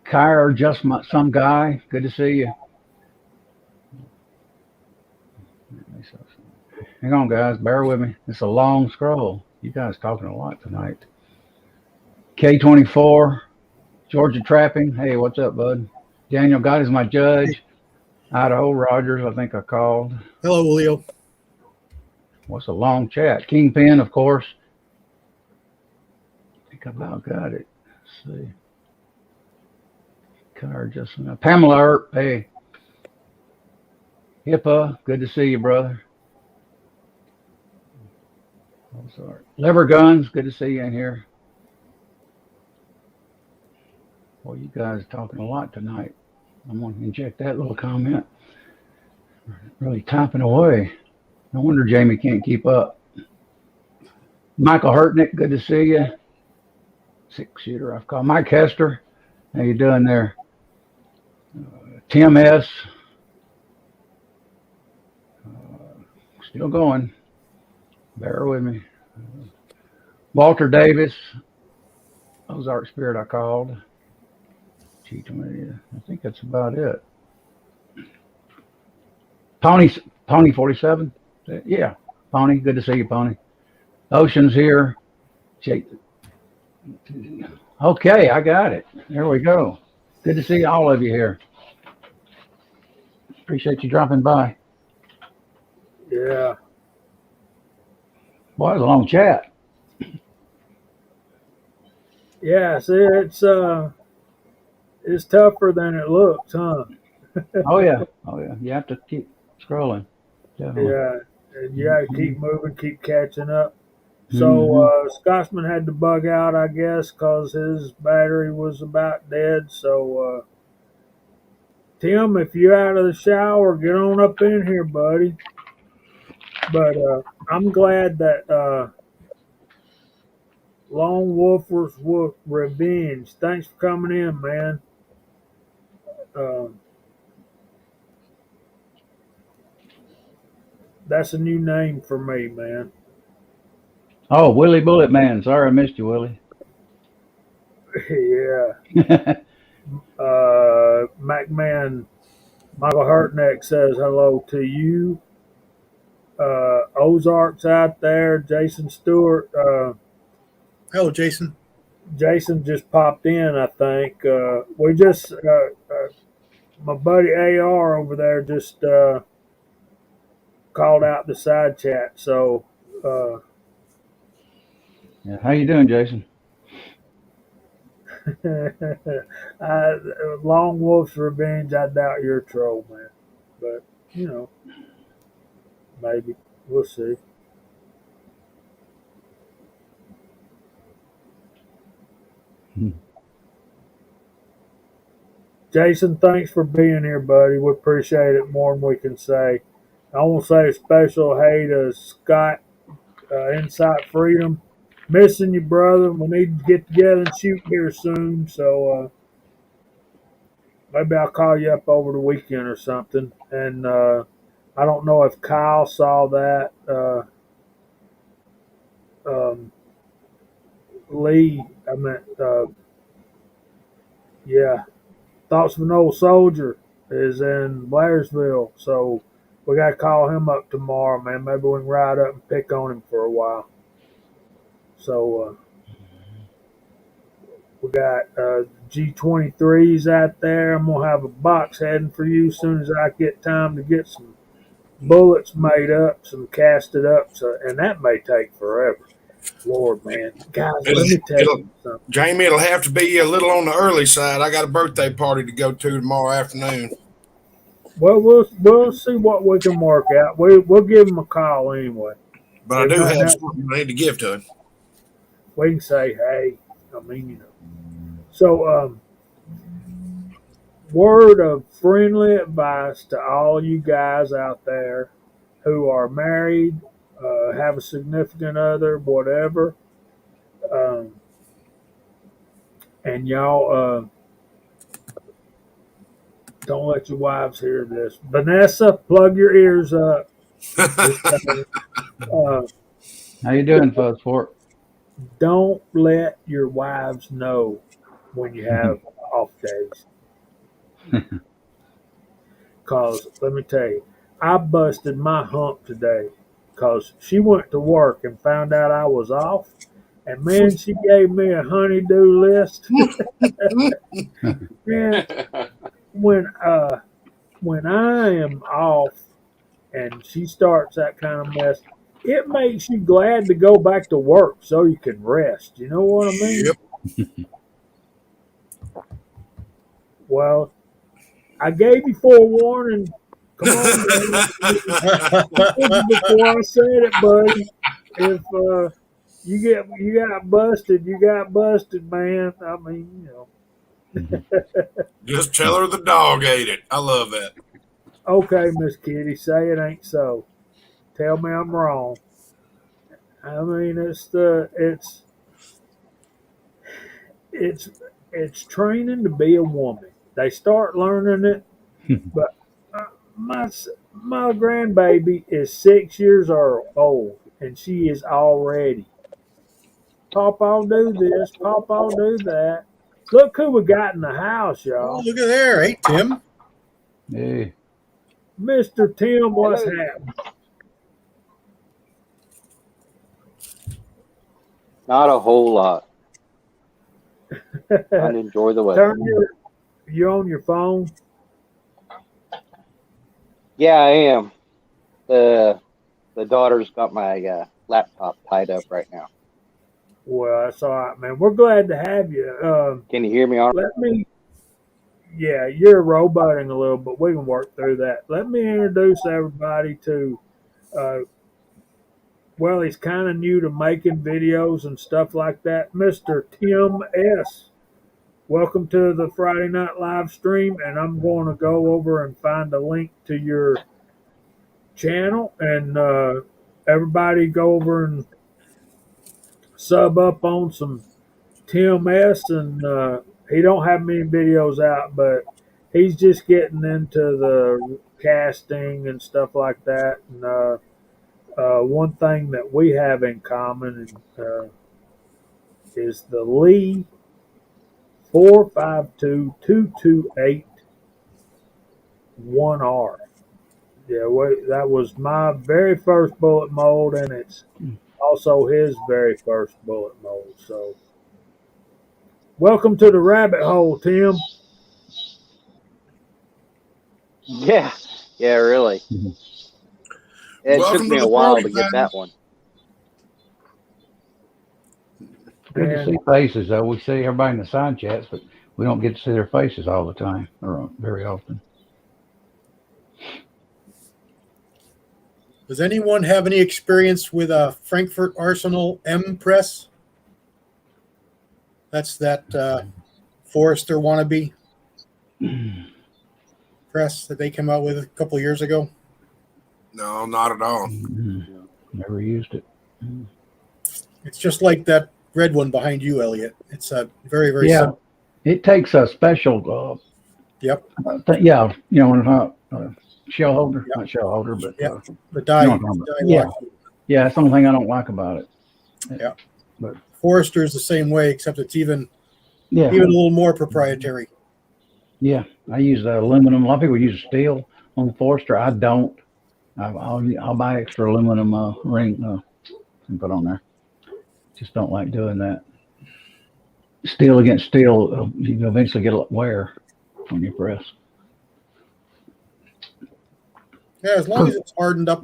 Kyra, some guy. Good to see you. Hang on, guys. Bear with me. It's a long scroll. You guys talking a lot tonight. K24. Georgia Trapping. Hey, what's up, bud? Daniel God is my judge. Idaho Rogers, I think I called. Hello, Julio. What's a long chat? Kingpin, of course. I think I about got it. Let's see. Car just Pamela Earp. Hey. HIPAA, good to see you, brother. Oh, sorry. Lever Guns, good to see you in here. Well, you guys are talking a lot tonight. I'm going to inject that little comment. Really typing away. No wonder Jamie can't keep up. Michael Hurtnick, good to see you. Six shooter, I've called. Mike Hester, how you doing there? Tim S. Still going. Bear with me. Walter Davis, Ozark Spirit, I called. G20, I think that's about it. Pony 47. Yeah, Pony. Good to see you, Pony. Ocean's here. Jake. Okay, I got it. There we go. Good to see all of you here. Appreciate you dropping by. Yeah. Boy, it was a long chat. Yeah, see, it's tougher than it looks, huh? Oh yeah. You have to keep scrolling. Definitely. Yeah, and you got to keep moving, keep catching up. So Mm-hmm. Scotsman had to bug out, I guess, because his battery was about dead. So Tim, if you're out of the shower, get on up in here, buddy. But I'm glad that Lone Wolfers Revenge. Thanks for coming in, man. That's a new name for me, man. Oh, Willie Bullet Man. Sorry I missed you, Willie. Yeah. MacMan Michael Hartneck says hello to you. Ozarks out there. Jason Stewart. Hello, Jason. Jason just popped in, I think. We just, my buddy AR over there just called out the side chat. So, Yeah, how you doing, Jason? I, Long Wolf's Revenge, I doubt you're a troll, man. But, maybe. We'll see. Jason, thanks for being here, buddy. We appreciate it more than we can say. I want to say a special hey to Scott, Insight Freedom. Missing you, brother. We need to get together and shoot here soon. So maybe I'll call you up over the weekend or something. And I don't know if Kyle saw that. Um, Lee, I meant, yeah. Thoughts of an Old Soldier is in Blairsville. So we got to call him up tomorrow, man. Maybe we can ride up and pick on him for a while. So we got G23s out there. I'm going to have a box heading for you as soon as I get time to get some bullets made up, some casted up. So, and that may take forever. Lord, man. Guys, let me tell you something. Jamie, it'll have to be a little on the early side. I got a birthday party to go to tomorrow afternoon. Well, we'll see what we can work out. We'll give him a call anyway. But I do have something I need to give to him. We can say, hey, I mean, you know. So, word of friendly advice to all you guys out there who are married, have a significant other, whatever, and y'all don't let your wives hear this. Vanessa, plug your ears up. How you doing, Fuzz Fort? Don't let your wives know when you have off days. Because let me tell you, I busted my hump today because she went to work and found out I was off. And man, she gave me a honey-do list. Man, when I am off and she starts that kind of mess, it makes you glad to go back to work so you can rest. You know what I mean? Yep. Well, I gave you forewarning. Come on, man. Before I said it, buddy. If you got busted, you got busted, man. I mean, you know. Just tell her the dog ate it. I love that. Okay, Miss Kitty, say it ain't so. Tell me I'm wrong. I mean, it's training to be a woman. They start learning it, but my grandbaby is 6 years old, and she is already. Pop, I'll do this. Pop, I'll do that. Look who we got in the house, Oh, y'all. look at there. Hey, Tim. Hey. Mr. Tim, what's happening? Not a whole lot. I enjoy the weather. You on your phone? Yeah, I am. The daughter's got my laptop tied up right now. Well, that's all right, man. We're glad to have you. Can you hear me all right? Yeah, you're roboting a little, but we can work through that. Let me introduce everybody to, well, he's kind of new to making videos and stuff like that, Mr. Tim S. Welcome to the Friday Night Live stream, and I'm going to go over and find a link to your channel, and everybody go over and sub up on some Tim S. And he don't have many videos out, but he's just getting into the casting and stuff like that. And one thing that we have in common is the Lee 452-228 1R. Yeah, that was my very first bullet mold, and it's also his very first bullet mold. So, welcome to the rabbit hole, Tim. Yeah, really. It Welcome took me to a the while party, to get that one. Good to see faces, though. We see everybody in the side chats, but we don't get to see their faces all the time or very often. Does anyone have any experience with a Frankfurt Arsenal M press? That's that Forrester wannabe press that they came out with a couple of years ago. No, not at all. Never used it. It's just like that red one behind you, Elliot. It's a very, very Yeah, simple. it takes a special. Yep. Yeah, shell holder, Yep. not shell holder, but Yep. The die. what I'm talking about. Die Yeah. lock. Yeah, that's the only thing I don't like about it. Yeah. But Forrester is the same way, except it's even yeah, a little more proprietary. yeah, I use aluminum. A lot of people use steel on the Forester. I don't. I'll buy extra aluminum ring and put on there. Just don't like doing that. Steel against steel, you eventually get a wear on your press. Yeah, as long as it's hardened up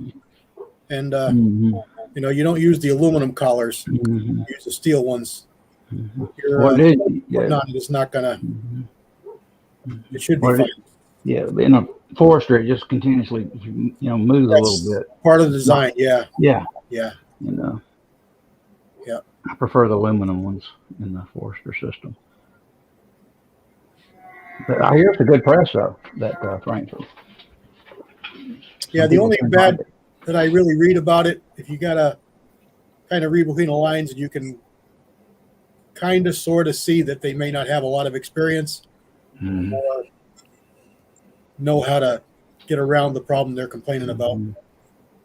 and Mm-hmm. you don't use the aluminum collars. Mm-hmm. You use the steel ones. Mm-hmm. Your What it is, putting yeah. on it is not gonna. Mm-hmm. It should be What it fine. is, yeah, in a Forester, it just continuously, moves That's a little bit. part of the design. Yeah, Yeah, yeah. Yeah. I prefer the aluminum ones in the Forester system. But I hear it's a good press though, that Frankfurt. Yeah, the only bad that I really read about it, if you gotta kind of read between the lines, and you can kind of sort of see that they may not have a lot of experience Mm-hmm. or know how to get around the problem they're complaining about.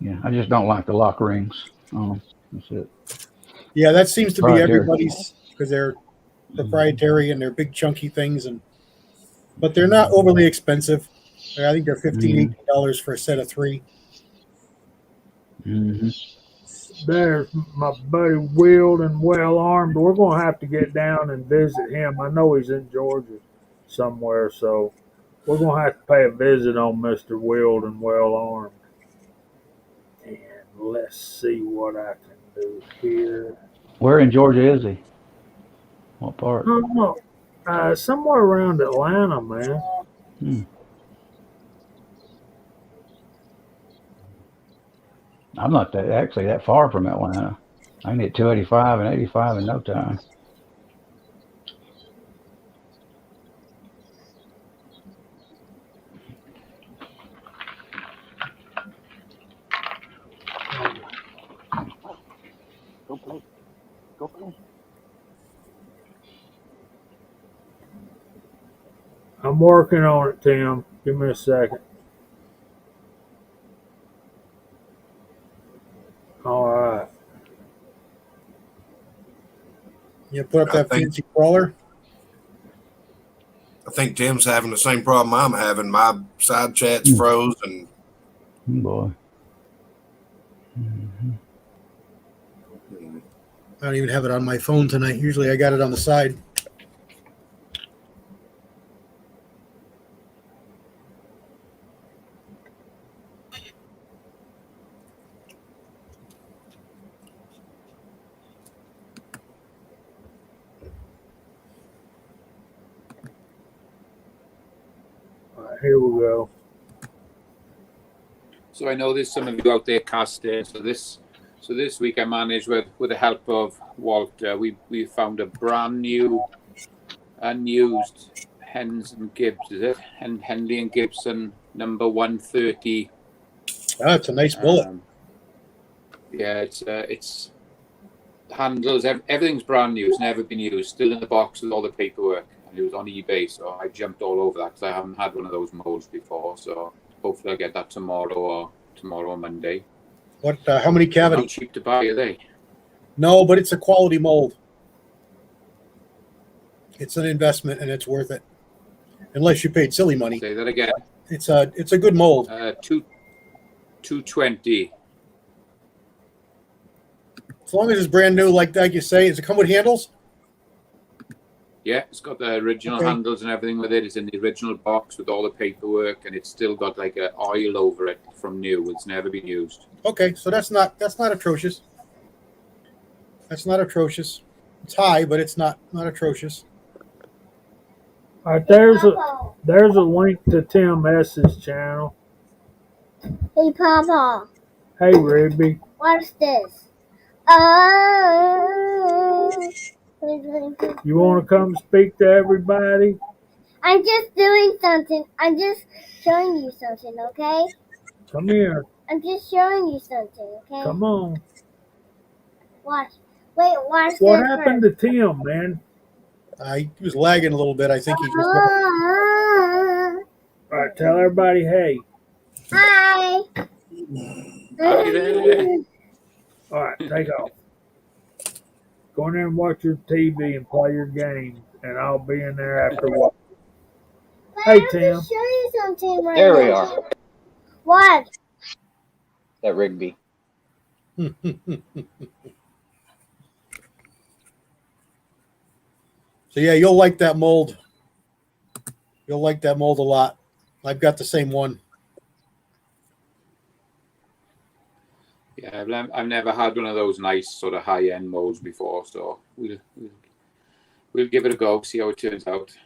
Yeah, I just don't like the lock rings. That's it. Yeah, that seems to be Proprietary. everybody's because they're proprietary and they're big chunky things, but they're not overly expensive. I think they're $15, $18 for a set of 3. Mm-hmm. There's my buddy Willed and Well Armed. We're going to have to get down and visit him. I know he's in Georgia somewhere, so we're going to have to pay a visit on Mr. Willed and Well Armed. And let's see what I can do here. Where in Georgia is he? What part? I don't know. Somewhere around Atlanta, man. I'm not that far from Atlanta. I can get 285 and 85 in no time. Go play. Go play. I'm working on it, Tim. Give me a second. All right. You put up I that think- fancy crawler. I think Tim's having the same problem I'm having. My side chat's froze, and Boy. I don't even have it on my phone tonight. Usually I got it on the side. All right, here we go. So I know there's some of you out there casting. So this week I managed with the help of Walter. We found a brand new, unused Hens and Gibbs. Is it Henley and Gibson number 130? It's a nice bullet. Yeah, it's handles. Everything's brand new. It's never been used. Still in the box with all the paperwork. And it was on eBay, so I jumped all over that because I haven't had one of those molds before. So hopefully I'll get that tomorrow or Monday. What? How many How cavities? cheap to buy are they? No, but it's a quality mold. It's an investment, and it's worth it. Unless you paid silly money. Say that again. It's a good mold. 220. As long as it's brand new, like you say. Does it come with handles? Yeah, it's got the original Okay. handles and everything with it. It's in the original box with all the paperwork, and it's still got like an oil over it from new. It's never been used. Okay, so that's not atrocious. That's not atrocious. It's high, but it's not atrocious. All right, there's a link to Tim S's channel. Hey, Papa. Hey, Rigby. What's this? You want to come speak to everybody? I'm just doing something. I'm just showing you something, okay? Come here. I'm just showing you something, okay? Come on. Watch. Wait, watch What this happened first. to Tim, man? He was lagging a little bit. I think he just. All right, tell everybody hey. Hi. Hi there. All right, take off. Go in there and watch your TV and play your games, and I'll be in there after what? I Hey, have Tim. to show you something right There we now. are. What? That Rigby. So yeah, you'll like that mold. You'll like that mold a lot. I've got the same one. Yeah, I've never had one of those nice sort of high-end molds before, so we'll give it a go, see how it turns out.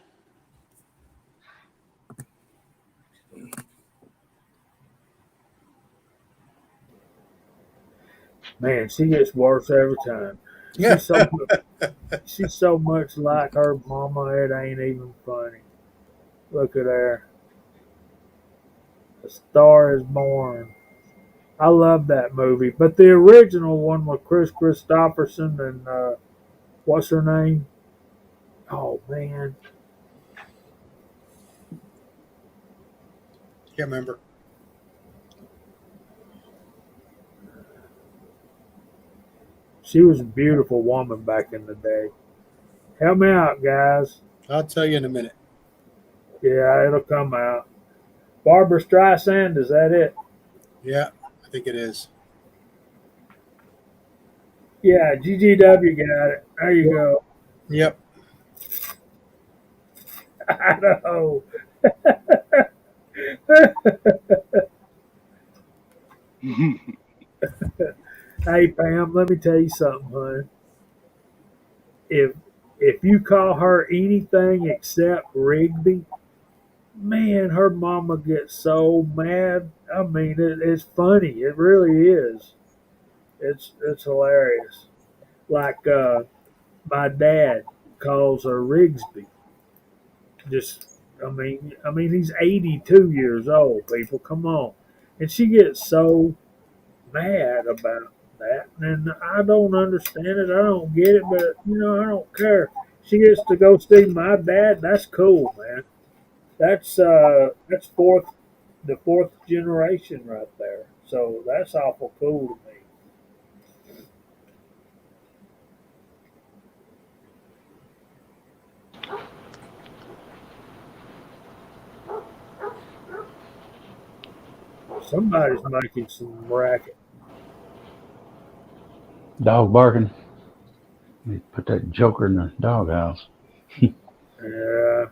Man, she gets worse every time. Yeah. She's so much like her mama, it ain't even funny. Look at her. A Star is Born. I love that movie. But the original one with Chris Christopherson and what's her name? Oh, man. Can't remember. She was a beautiful woman back in the day. Help me out, guys. I'll tell you in a minute. Yeah, it'll come out. Barbara Streisand, is that it? Yeah, I think it is. Yeah, GGW got it. There you go. Yep. I know. Hey, Pam, let me tell you something, honey. If you call her anything except Rigby, man, her mama gets so mad. I mean, it's funny. It really is. It's hilarious. Like my dad calls her Rigsby. Just, I mean, he's 82 years old. People, come on, and she gets so mad about that, and I don't understand it. I don't get it, but I don't care. She gets to go see my dad. That's cool, man. That's the fourth generation right there. So that's awful cool to me. Somebody's making some racket. Dog barking. Let me put that joker in the doghouse. Yeah,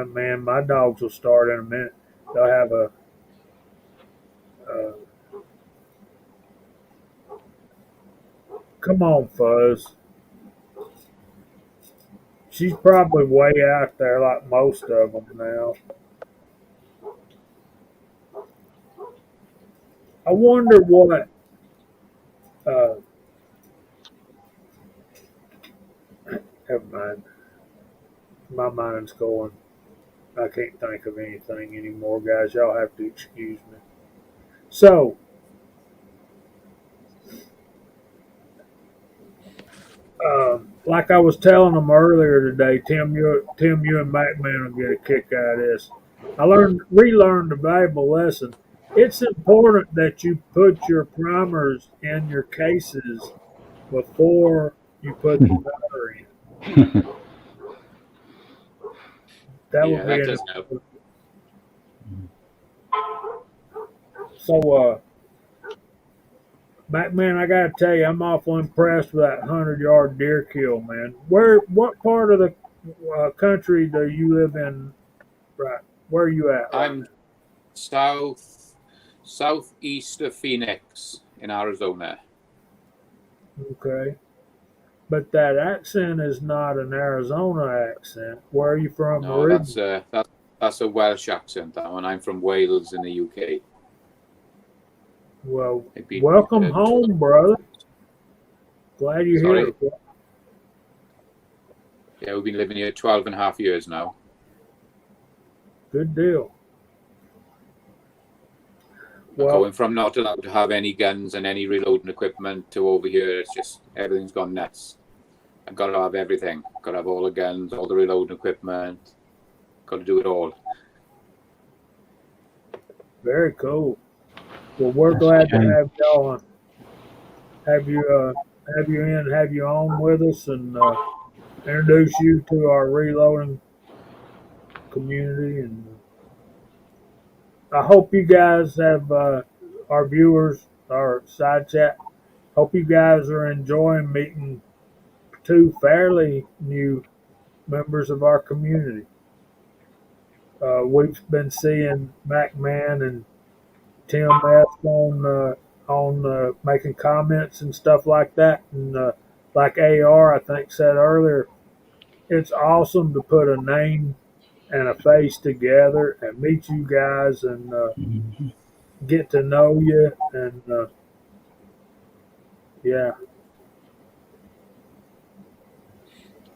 man, my dogs will start in a minute. They'll have uh, come on, Fuzz. She's probably way out there like most of them now. I wonder what. Uh, Never mind. My mind's going. I can't think of anything anymore, guys. Y'all have to excuse me. So, like I was telling them earlier today, Tim, you and McMahon will get a kick out of this. I relearned a valuable lesson. It's important that you put your primers in your cases before you put the powder in. That would Yeah, be that an does help. so. Man, I gotta tell you, I'm awful impressed with that 100-yard deer kill, man. What part of the country do you live in? Right, where are you at? Right I'm southeast of Phoenix in Arizona. now? Okay, but that accent is not an Arizona accent. Where are you from No, originally? that's a Welsh accent. That one. I'm from Wales in the UK. Well, I've been, welcome home, brother. Glad you're Sorry? here. Yeah, we've been living here 12 and a half years now. Good deal. But Well, going from not allowed to have any guns and any reloading equipment to over here, it's just everything's gone nuts. I've got to have everything. Got to have all the guns, all the reloading equipment. Got to do it all. very cool. Well, we're That's glad to okay. have y'all on. Have you on with us and introduce you to our reloading community. And I hope you guys have our viewers, our side chat. Hope you guys are enjoying meeting two fairly new members of our community. We've been seeing MacMan and Tim F on making comments and stuff like that, and like AR I think said earlier, it's awesome to put a name and a face together and meet you guys and Mhm. get to know you and yeah.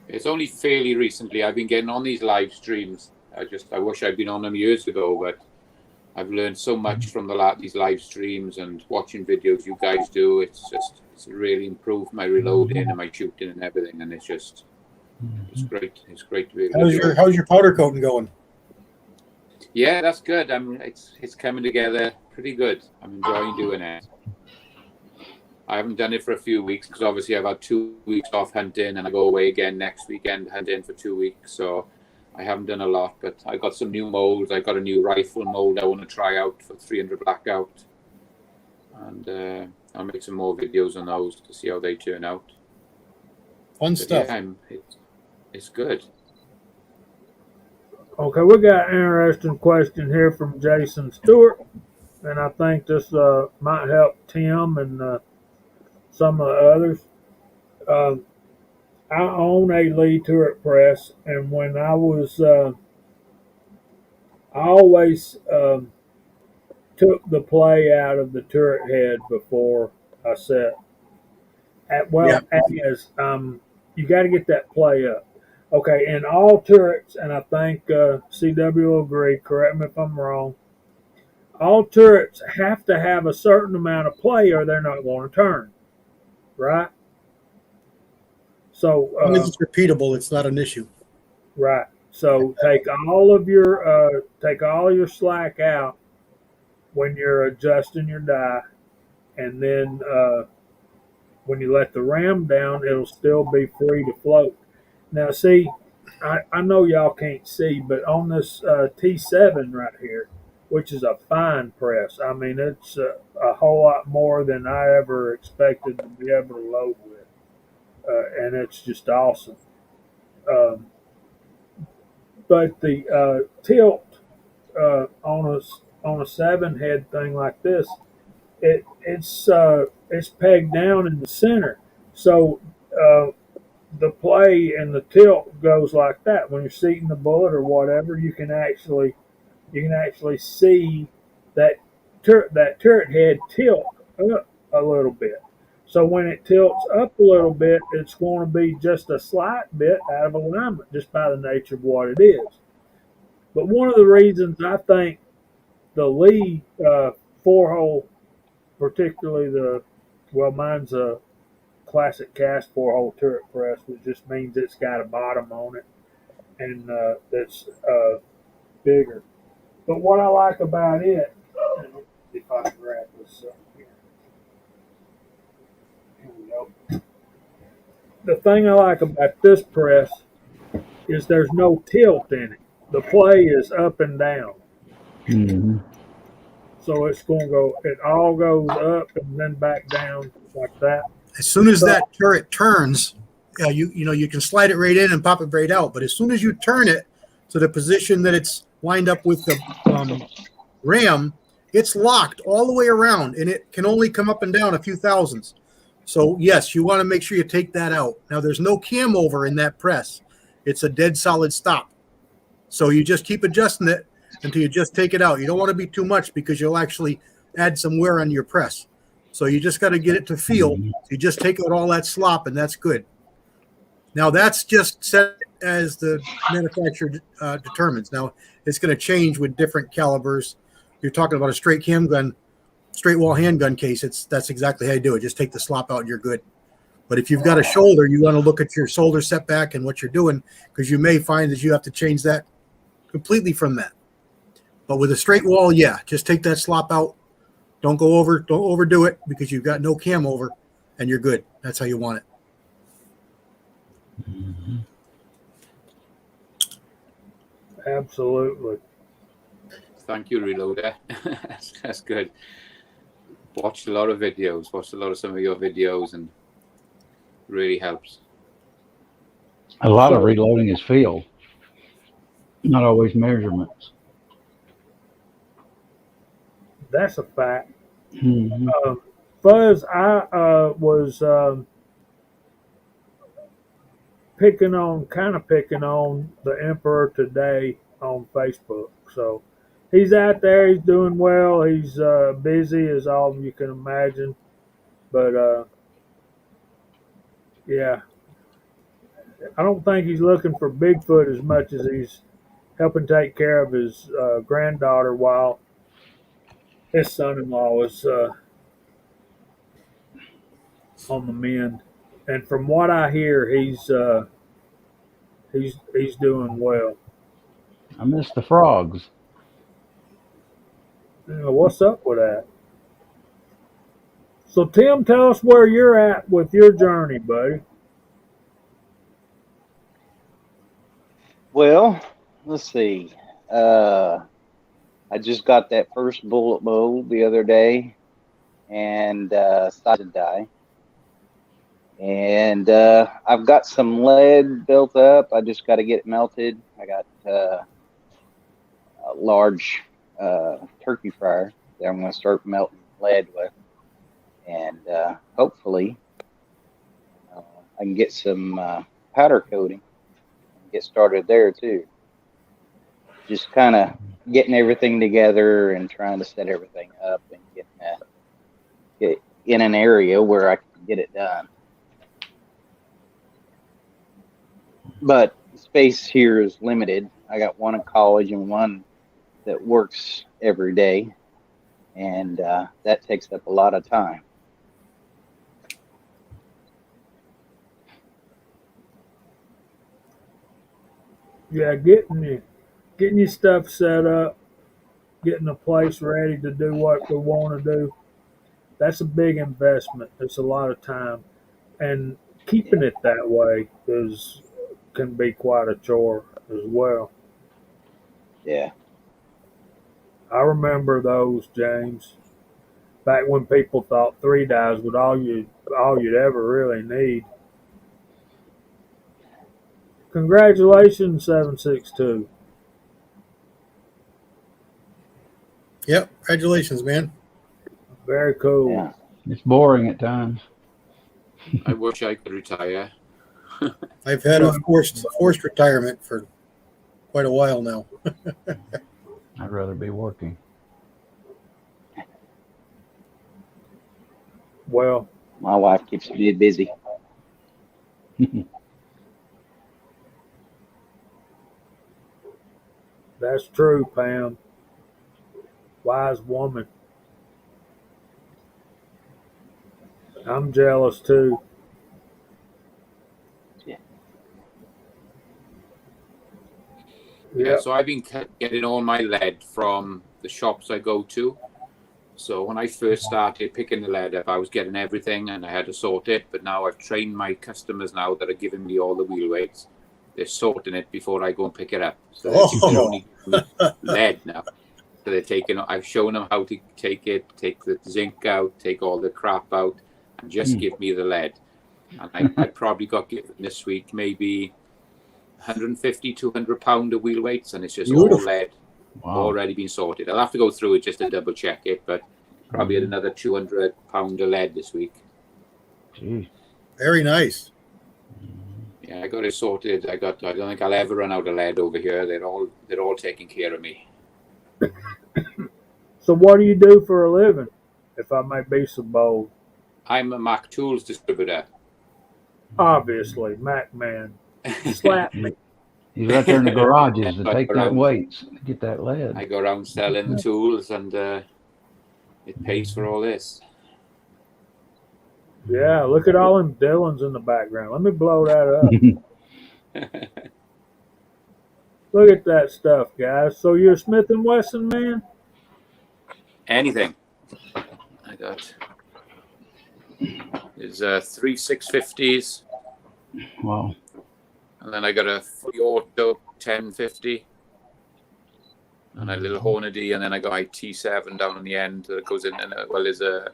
It's only fairly recently I've been getting on these live streams. I wish I'd been on them years ago, but I've learned so much from these live streams and watching videos you guys do. It's really improved my reloading and my shooting and everything, and it's great. It's great to be able to do it. How's your powder coating going? Yeah, that's good. It's coming together pretty good. I'm enjoying doing it. I haven't done it for a few weeks because obviously I've had 2 weeks off hunting, and I go away again next weekend hunting for 2 weeks. So I haven't done a lot, but I got some new molds. I got a new rifle mold I want to try out for 300 blackout, and I'll make some more videos on those to see how they turn out. Fun stuff. Yeah, it's good. Okay, we got an interesting question here from Jason Stewart, and I think this might help Tim and some of the others. I own a Lee turret press, and when I was, I always took the play out of the turret head before I set. As you got to get that play up. Okay, in all turrets, and I think CW will agree. Correct me if I'm wrong. All turrets have to have a certain amount of play, or they're not going to turn. Right. So As long as it's repeatable, it's not an issue. right. So take all of your slack out when you're adjusting your die, and then when you let the ram down, it'll still be free to float. Now, see, I know y'all can't see, but on this T7 right here, which is a fine press, I mean, it's a whole lot more than I ever expected to be able to load with. And it's just awesome. But the tilt on a 7 head thing like this, it's pegged down in the center, so the play and the tilt goes like that. When you're seating the bullet or whatever, you can actually see that turret head tilt up a little bit. So when it tilts up a little bit, it's going to be just a slight bit out of alignment, just by the nature of what it is. But one of the reasons I think the Lee 4-hole, particularly mine's a classic cast 4-hole turret press, which just means it's got a bottom on it, and that's bigger. But what I like about it, and let's see if I can grab this up here. Here we go. The thing I like about this press is there's no tilt in it. The play is up and down. Mhm. So it's going to go, it all goes up and then back down like that. As soon as that turret turns, you can slide it right in and pop it right out. But as soon as you turn it to the position that it's lined up with the ram, it's locked all the way around, and it can only come up and down a few thousandths. So yes, you want to make sure you take that out. Now there's no cam over in that press. It's a dead solid stop. So you just keep adjusting it until you just take it out. You don't want to be too much because you'll actually add some wear on your press. So you just got to get it to feel. Mhm. You just take out all that slop, and that's good. Now that's just set as the manufacturer determines. Now it's going to change with different calibers. You're talking about a straight wall handgun case. That's exactly how you do it. Just take the slop out, and you're good. But if you've got a shoulder, you want to look at your shoulder setback and what you're doing, because you may find that you have to change that completely from that. But with a straight wall, yeah, just take that slop out. Don't overdo it, because you've got no cam over, and you're good. That's how you want it. Mhm. Absolutely. Thank you, Reloader. That's good. Watched a lot of videos. Watched a lot of some of your videos, and really helps. A lot of reloading is feel, not always measurements. That's a fact. Mhm. Fuzz, I was picking on the Emperor today on Facebook. So he's out there. He's doing well. He's busy as all you can imagine. But yeah, I don't think he's looking for Bigfoot as much as he's helping take care of his granddaughter while his son-in-law is on the mend. And from what I hear, he's doing well. I miss the frogs. What's up with that? So Tim, tell us where you're at with your journey, buddy. Well, let's see. I just got that first bullet bowl the other day, and started to die. And I've got some lead built up. I just got to get it melted. I got a large turkey fryer that I'm going to start melting lead with, and hopefully I can get some powder coating and get started there too. Just kind of getting everything together and trying to set everything up and get in an area where I can get it done. But space here is limited. I got one in college and one that works every day, and that takes up a lot of time. Yeah, getting your stuff set up, getting the place ready to do what we want to do. That's a big investment. It's a lot of time, and keeping it that way can be quite a chore as well. Yeah. I remember those, James, back when people thought 3 dies was all you'd ever really need. Congratulations, 762. Yep. Congratulations, man. Very cool. Yeah. It's boring at times. I wish I could retire. I've had a forced retirement for quite a while now. I'd rather be working. Well, My wife keeps me busy. that's true, Pam. Wise woman. I'm jealous too. Yeah. Yeah, so I've been getting all my lead from the shops I go to. So when I first started picking the lead up, I was getting everything and I had to sort it. But now I've trained my customers now that are giving me all the wheel weights. They're sorting it before I go and pick it up. So they're only lead now. So they're taking. I've shown them how to take the zinc out, take all the crap out, and just give me the lead. And I probably got given this week maybe 150, 200 pound of wheel weights, and it's just all lead. Wow. Already been sorted. I'll have to go through it just to double check it, but probably another 200 pound of lead this week. Gee. Very nice. Yeah, I got it sorted. I don't think I'll ever run out of lead over here. They're all taking care of me. So what do you do for a living, if I may be so bold? I'm a Mac Tools distributor. Obviously, Mac Man. Slap me. He's right there in the garages to I take go that around- weights, get that lead. I go around selling the tools, and it pays for all this. Yeah, look at all them Dylans in the background. Let me blow that up. Look at that stuff, guys. So you're a Smith & Wesson man? Anything. I got is 3 650s, Wow. and then I got a fully auto 1050, and a little Hornady, and then I got my T7 down on the end that goes in. And well, there's a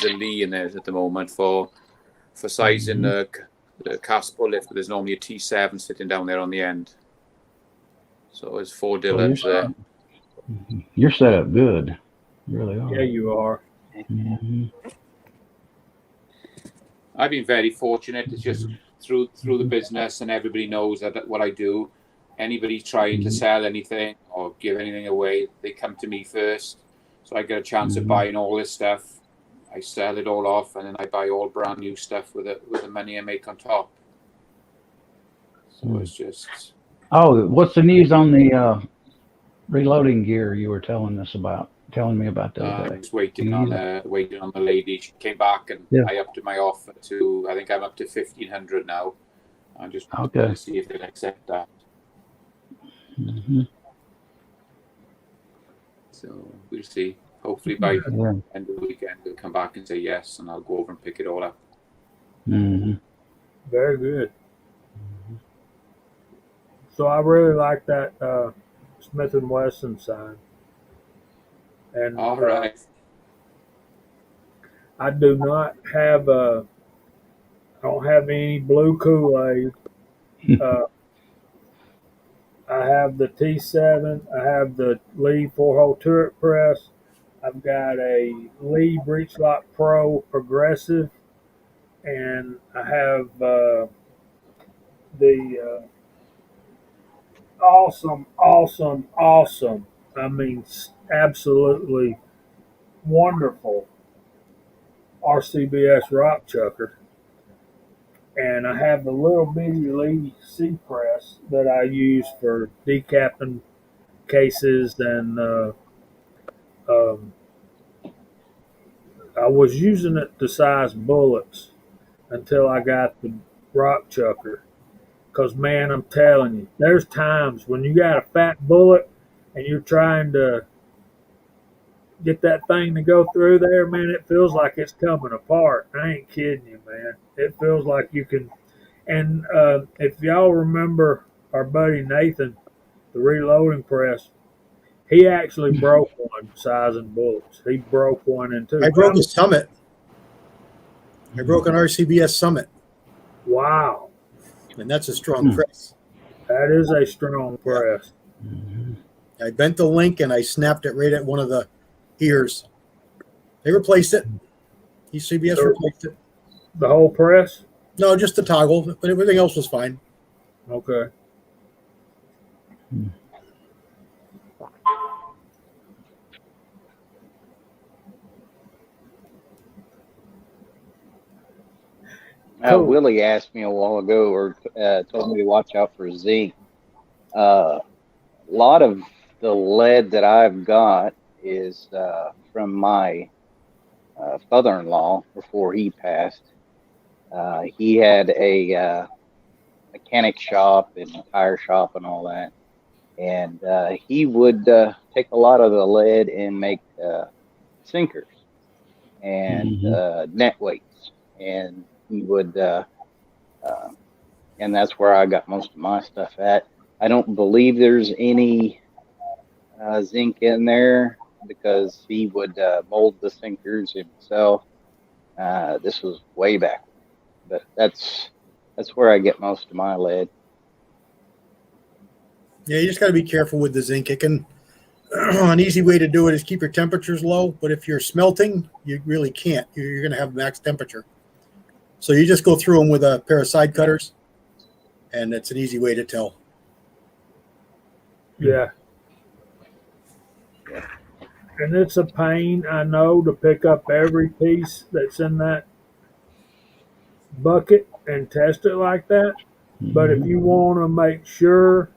Lee in there at the moment for sizing the cast bullet, but there's normally a T7 sitting down there on the end. So there's 4 Dylans there. You're set up good. You really are. Yeah, you are. Mm-hmm. I've been very fortunate. It's just through the business, and everybody knows that what I do. Anybody trying to sell anything or give anything away, they come to me first. So I get a chance of buying all this stuff. I sell it all off, and then I buy all brand new stuff with the money I make on top. So it's just. Oh, what's the news on the reloading gear you were telling me about the other day? I'm just waiting on the lady. She came back, and I upped my offer to. I think I'm up to 1,500 now. I'm just going to see if they'll accept that. Mm-hmm. So we'll see. Hopefully by the end of the weekend they'll come back and say yes, and I'll go over and pick it all up. Mm-hmm. Very good. So I really like that Smith & Wesson sign. And all right. I do not have I don't have any blue Kool-Aid. I have the T7. I have the Lee 4-hole turret press. I've got a Lee Breechlock Pro Progressive, and I have the awesome. I mean, absolutely wonderful RCBS rock chucker. And I have the little bitty Lee C press that I use for decapping cases, and I was using it to size bullets until I got the rock chucker. Because, man, I'm telling you, there's times when you got a fat bullet and you're trying to get that thing to go through there, man, it feels like it's coming apart. I ain't kidding you, man. It feels like you can. And if y'all remember our buddy Nathan, the reloading press, he actually broke one sizing bullets. He broke one in two. I broke a Summit. I broke an RCBS Summit. Wow. And that's a strong press. That is a strong press. I bent the link and I snapped it right at one of the ears. They replaced it. ECBS replaced it. The whole press? No, just the toggle, but everything else was fine. Okay. Cool. Willie asked me a while ago, or told me to watch out for zinc. A lot of the lead that I've got is from my father-in-law before he passed. He had a mechanic shop and tire shop and all that. And he would take a lot of the lead and make sinkers and net weights. And he would, and that's where I got most of my stuff at. I don't believe there's any zinc in there because he would mold the sinkers himself. This was way back, but that's where I get most of my lead. Yeah, you just got to be careful with the zinc. It can. An easy way to do it is keep your temperatures low, but if you're smelting, you really can't. You're going to have max temperature. So you just go through them with a pair of side cutters, and it's an easy way to tell. Yeah. and it's a pain, I know, to pick up every piece that's in that bucket and test it like that. But if Mhm. you want to make sure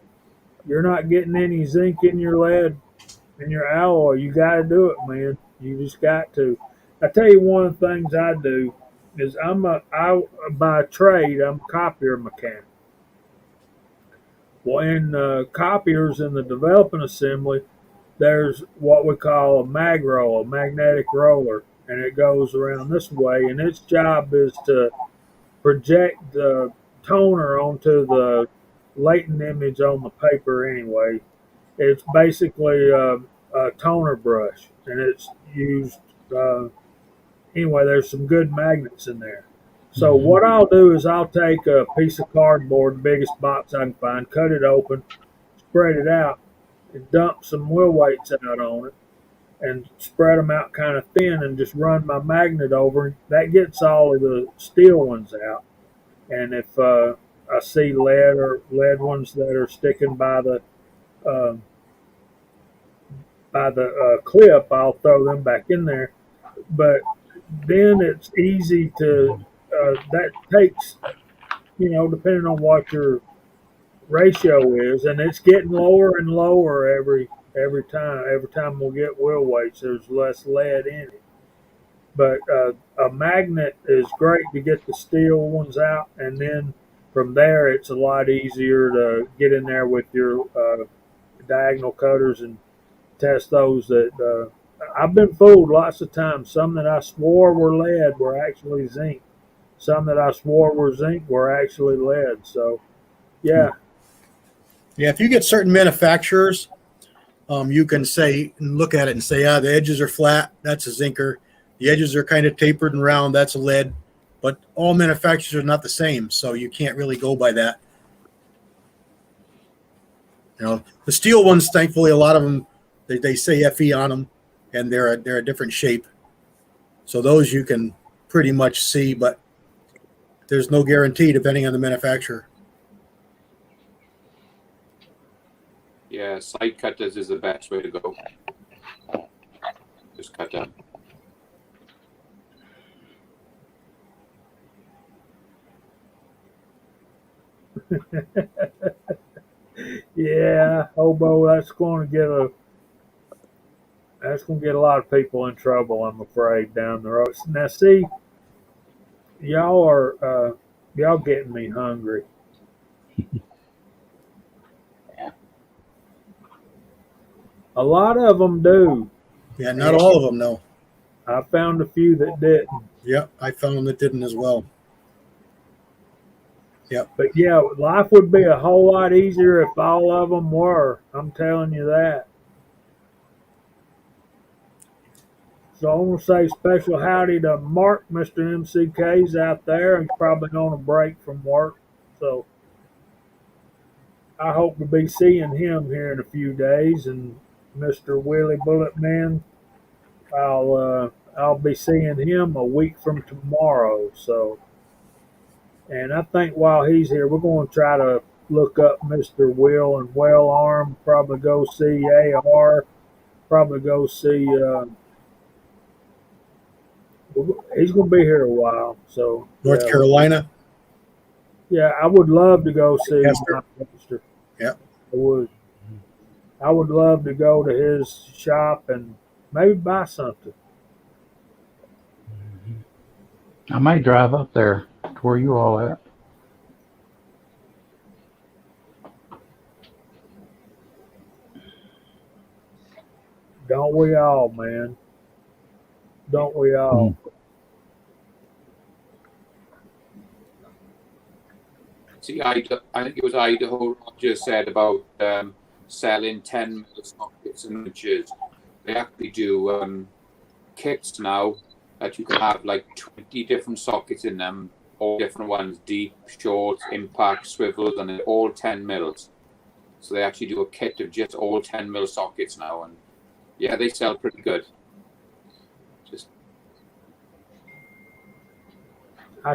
you're not getting any zinc in your lead in your alloy, you got to do it, man. You just got to. I tell you, one of the things I do is I by trade I'm a copier mechanic. Well, in copiers in the development assembly, there's what we call a mag roll, a magnetic roller, and it goes around this way, and its job is to project the toner onto the latent image on the paper anyway. It's basically a toner brush, and it's used anyway. There's some good magnets in there. So Mhm. what I'll do is I'll take a piece of cardboard, the biggest box I can find, cut it open, spread it out, and dump some wheel weights out on it, and spread them out kind of thin, and just run my magnet over. That gets all of the steel ones out. And if I see lead ones that are sticking uh, by the clip, I'll throw them back in there. But then it's easy to that takes, depending on what your ratio is, and it's getting lower and lower every time. Every time we get wheel weights, there's less lead in it. But a magnet is great to get the steel ones out, and then from there it's a lot easier to get in there with your diagonal cutters and test those. That I've been fooled lots of times. Some that I swore were lead were actually zinc. Some that I swore were zinc were actually lead. So yeah, Yeah, if you get certain manufacturers, you can say and look at it and say, the edges are flat, that's a zincer. The edges are kind of tapered and round, that's a lead. But all manufacturers are not the same, so you can't really go by that. The steel ones, thankfully, a lot of them they say Fe on them, and they're a different shape. So those you can pretty much see, but there's no guarantee depending on the manufacturer. Yeah, side cutters is the best way to go. Just cut them. yeah, hobo. That's going to get a lot of people in trouble, I'm afraid, down the road. Now, see, y'all getting me hungry. Yeah. A lot of them do. Yeah, not all of them, no. I found a few that didn't. Yeah, I found them that didn't as well. Yep. But yeah, life would be a whole lot easier if all of them were. I'm telling you that. So I want to say special howdy to Mark, Mr. MCK's out there. He's probably on a break from work. So I hope to be seeing him here in a few days. And Mr. Willie Bulletman, I'll be seeing him a week from tomorrow. So, and I think while he's here, we're going to try to look up Mr. Will and Well Arm. Probably go see AR. Probably go see. He's going to be here a while. So North yeah, Carolina. yeah. I would love to go see Esther. Mike Webster. Yeah. I would. I would love to go to his shop and maybe buy something. I may drive up there to where you all at. Don't we all, man? Don't we all? See, I think it was Idaho Roger said about selling 10 mil sockets and wrenches. They actually do kits now that you can have like 20 different sockets in them, all different ones, deep, short, impact, swivels, and they're all 10 mils. So they actually do a kit of just all 10 mil sockets now, and yeah, they sell pretty good. I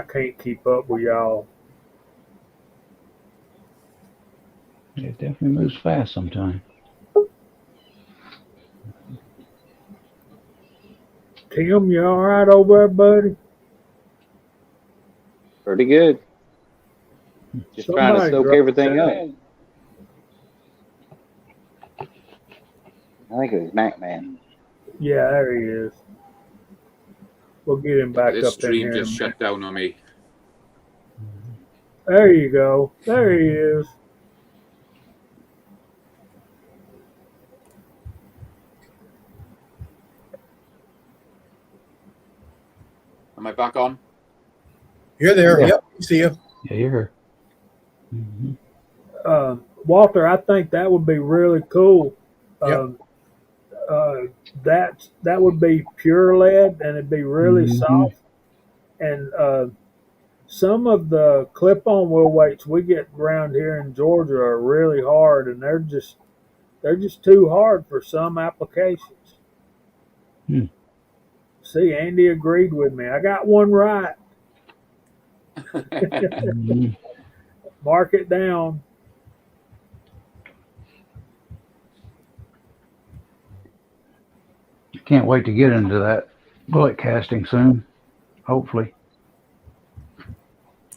can't keep up with y'all. It definitely moves fast sometimes. Tim, you all right over there, buddy? Pretty good. Just trying to Somebody soak dropped everything up. out. I think it was Mac Man. Yeah, there he is. We'll get him back This up in stream here. in a just minute. shut down on me. There you go. There he is. Am I back on? You're there. Yeah. Yep. See you. Yeah, you're here. Mm-hmm. Walter, I think that would be really cool. Yep. That would be pure lead, and it'd be really soft. And some of the clip-on wheel weights we get around here in Georgia are really hard, and they're just too hard for some applications. Hmm. See, Andy agreed with me. I got one right. Mm-hmm. Mark it down. Can't wait to get into that bullet casting soon. Hopefully.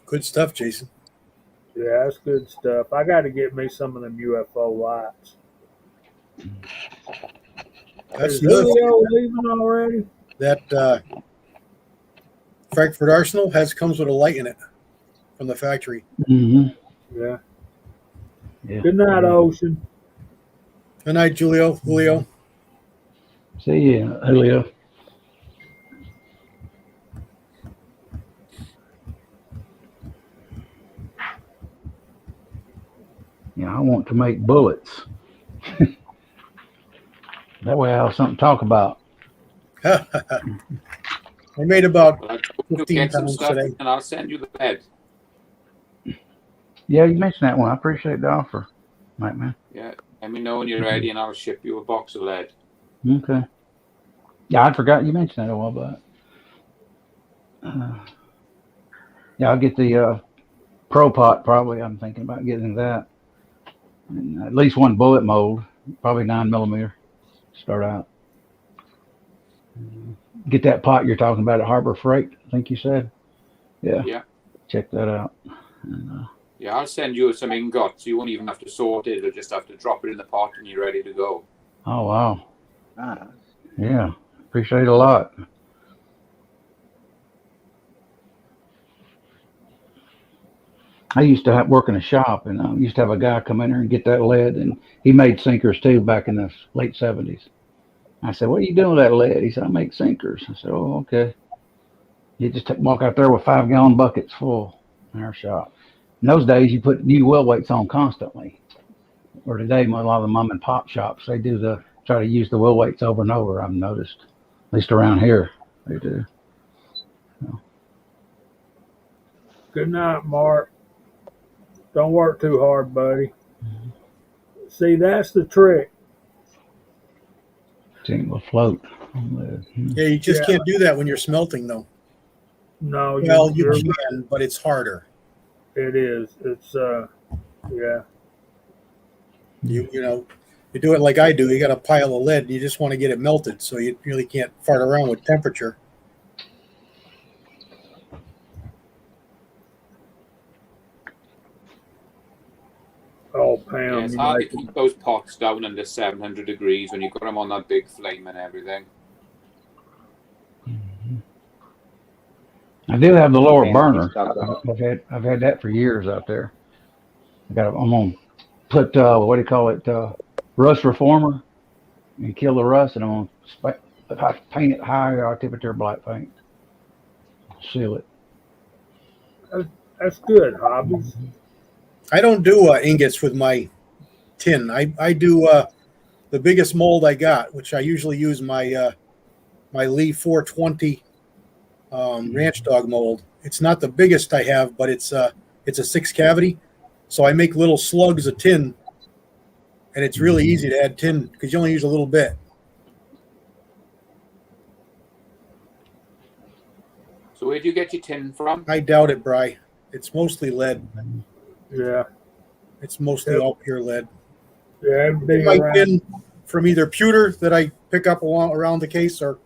Good stuff, Jason. Yeah, that's good stuff. I got to get me some of them UFO lights. That's Is the other thing. Julio leaving already? That Frankfurt Arsenal comes with a light in it from the factory. Mm-hmm. Yeah. Yeah. Good night, Ocean. Good night, Julio. See you, Julio. Yeah, I want to make bullets. That way I'll have something to talk about. I made about Well, I'll 15 get some pounds stuff today. and I'll send you the bed. Yeah, you mentioned that one. I appreciate the offer, Mike, man. Yeah, let me know when you're ready and I'll ship you a box of lead. Okay. Yeah, I forgot you mentioned that a while back. Yeah, I'll get the Pro Pot probably. I'm thinking about getting that. And at least one bullet mold, probably 9mm. Start out. Get that pot you're talking about at Harbor Freight, I think you said. Yeah. Yeah. Check that out. And, Yeah, I'll send you some ingots. You won't even have to sort it. You'll just have to drop it in the pot and you're ready to go. oh, wow. Ah, Yeah. Appreciate it a lot. I used to work in a shop, and I used to have a guy come in there and get that lead, and he made sinkers too back in the late 70s. I said, "What are you doing with that lead?" He said, "I make sinkers." I said, "Oh, okay." You just walk out there with 5-gallon buckets full in our shop. In those days, you put new well weights on constantly. Or today, a lot of the mom and pop shops, they try to use the well weights over and over. I've noticed, at least around here, they do. So. Good night, Mark. Don't work too hard, buddy. See, that's the trick. Thing will float. Yeah, you just can't do that when you're smelting, though. No, Well, you can, but it's harder. It is. It's yeah. You do it like I do. You got a pile of lead, and you just want to get it melted, so you really can't fart around with temperature. Oh, Pam. Yeah, it's hard to keep those pots down under 700 degrees when you've got them on that big flame and everything. I do have the lower Okay, burner. stop that. I've had that for years out there. I'm gonna put what do you call it, rust reformer, and kill the rust, and I'm gonna paint it high temperature black paint, seal it. That's good, hobbies. I don't do ingots with my tin. I do the biggest mold I got, which I usually use my Lee 420 ranch dog mold. It's not the biggest I have, but it's a 6 cavity. So I make little slugs of tin, and it's really easy to add tin because you only use a little bit. So where do you get your tin from? I doubt it, Bry. It's mostly lead. Yeah. It's mostly all pure lead. Yeah, it'd be My around. tin from either pewter that I pick up around the case or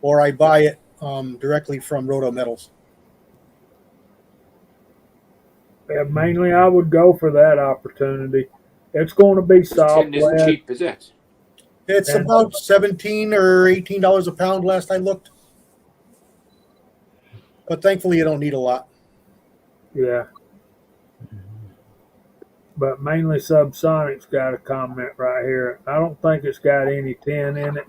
or I buy it directly from Roto Metals. Yeah, mainly, I would go for that opportunity. It's going to be soft Tin isn't lead. cheap, is it? It's And- about $17 or $18 a pound last I looked. But thankfully, you don't need a lot. Yeah. But mainly Subsonic's got a comment right here. I don't think it's got any tin in it.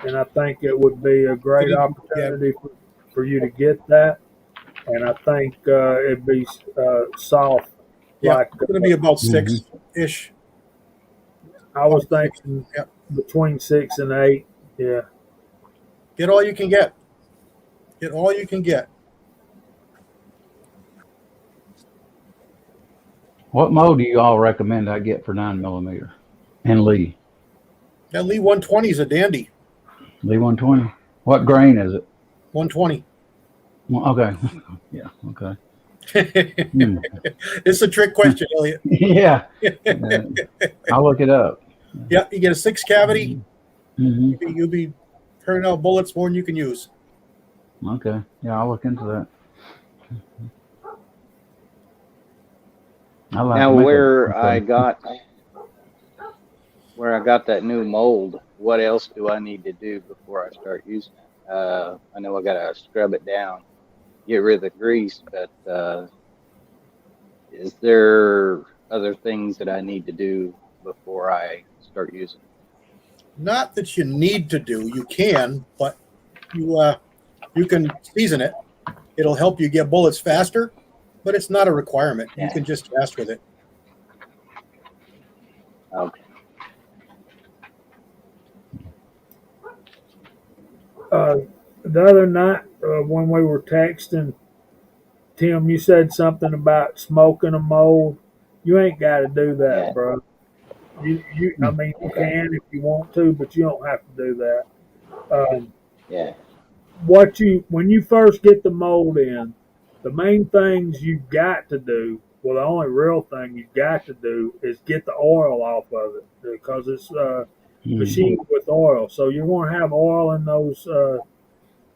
And I think it would be a great opportunity for you to get that. And I think it'd be soft. Yeah, Like, it's going to be about 6-ish. I was thinking between 6 and 8. Yeah. Get all you can get. Get all you can get. What mold do you all recommend I get for 9mm and Lee? That Lee 120 is a dandy. Lee 120. What grain is it? 120. Well, okay. Yeah. Okay. It's a trick question, Elliot. Yeah. I'll look it up. Yeah, you get a 6 cavity. Mm-hmm. You'll be turning out bullets more than you can use. Okay. Yeah, I'll look into that. Now, where I got that new mold, what else do I need to do before I start using it? I know I gotta scrub it down, get rid of the grease, but is there other things that I need to do before I start using it? Not that you need to do. You can, but you can season it. It'll help you get bullets faster, but it's not a requirement. You can just cast with it. Okay. The other night when we were texting, Tim, you said something about smoking a mold. You ain't got to do that, bro. I mean, you can if you want to, but you don't have to do that. Yeah. When you first get the mold in, the main things you got to do, well, the only real thing you got to do is get the oil off of it because it's machined with oil. So you're going to have oil in those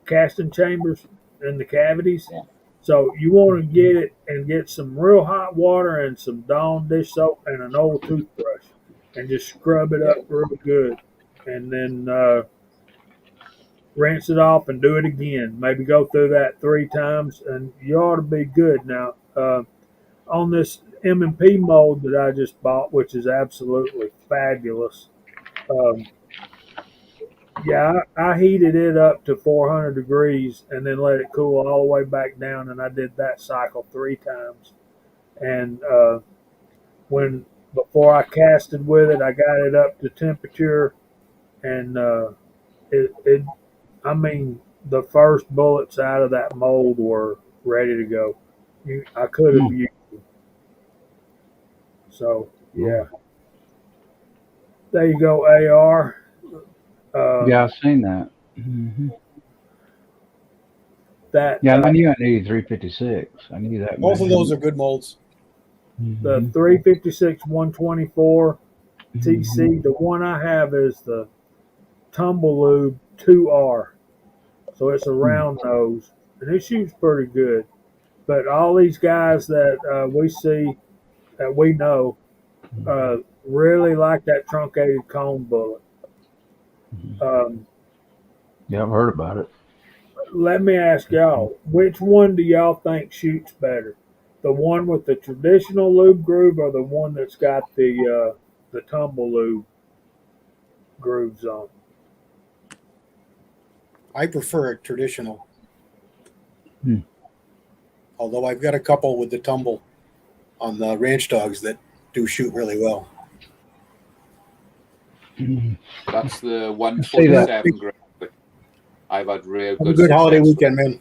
casting chambers in the cavities. Yeah. So you want to get it and get some real hot water and some Dawn dish soap and an old toothbrush and just scrub it up real good. And then rinse it off and do it again. Maybe go through that 3 times and you ought to be good. Now, on this M&P mold that I just bought, which is absolutely fabulous, I heated it up to 400 degrees and then let it cool all the way back down, and I did that cycle 3 times. And before I casted with it, I got it up to temperature, and I mean, the first bullets out of that mold were ready to go. I could have used them. So, yeah. There you go, AR. Yeah, I've seen that. Mm-hmm. Yeah, I knew I needed 356. I knew that. Both of those are good molds. The 356 124 TC. The one I have is the Tumbleweed 2R. So it's a round nose, and it shoots pretty good. But all these guys that we see, that we know, really like that truncated cone bullet. Yeah, I've heard about it. Let me ask y'all, which one do y'all think shoots better? The one with the traditional lube groove or the one that's got the tumble lube grooves on? I prefer a traditional. Although I've got a couple with the tumble on the ranch dogs that do shoot really well. That's the 147 grade. I've had real good. Have a good holiday weekend, man.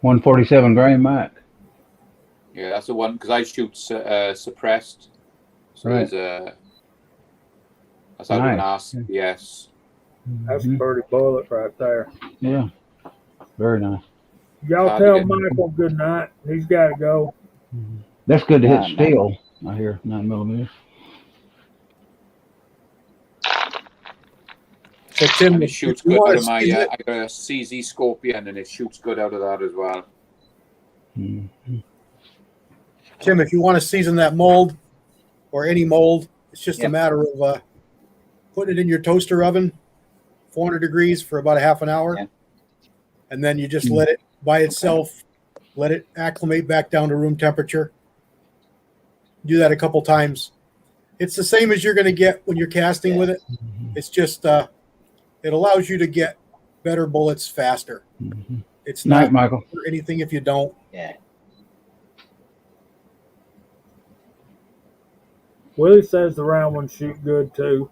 147 grain, Mike. Yeah, that's the one because I shoot suppressed. So Right. that's out of an RCS. That's a pretty bullet right there. Yeah, very nice. Y'all tell Michael good night. He's got to go. That's good to hit steel. I hear 9mm. So Tim, And it if shoots you good want out to of my. season it, I got a CZ Scorpion, and it shoots good out of that as well. Tim, if you want to season that mold or any mold, it's just a Yep. matter of putting it in your toaster oven, 400 degrees for about a half an hour, Yeah. and then you just let it by itself, let it acclimate back down to room temperature. Do that a couple times. It's the same as you're going to get when you're casting with it. It's just it allows you to get better bullets faster. It's Night, not Michael. for anything if you don't. Yeah. Willie says the round ones shoot good too.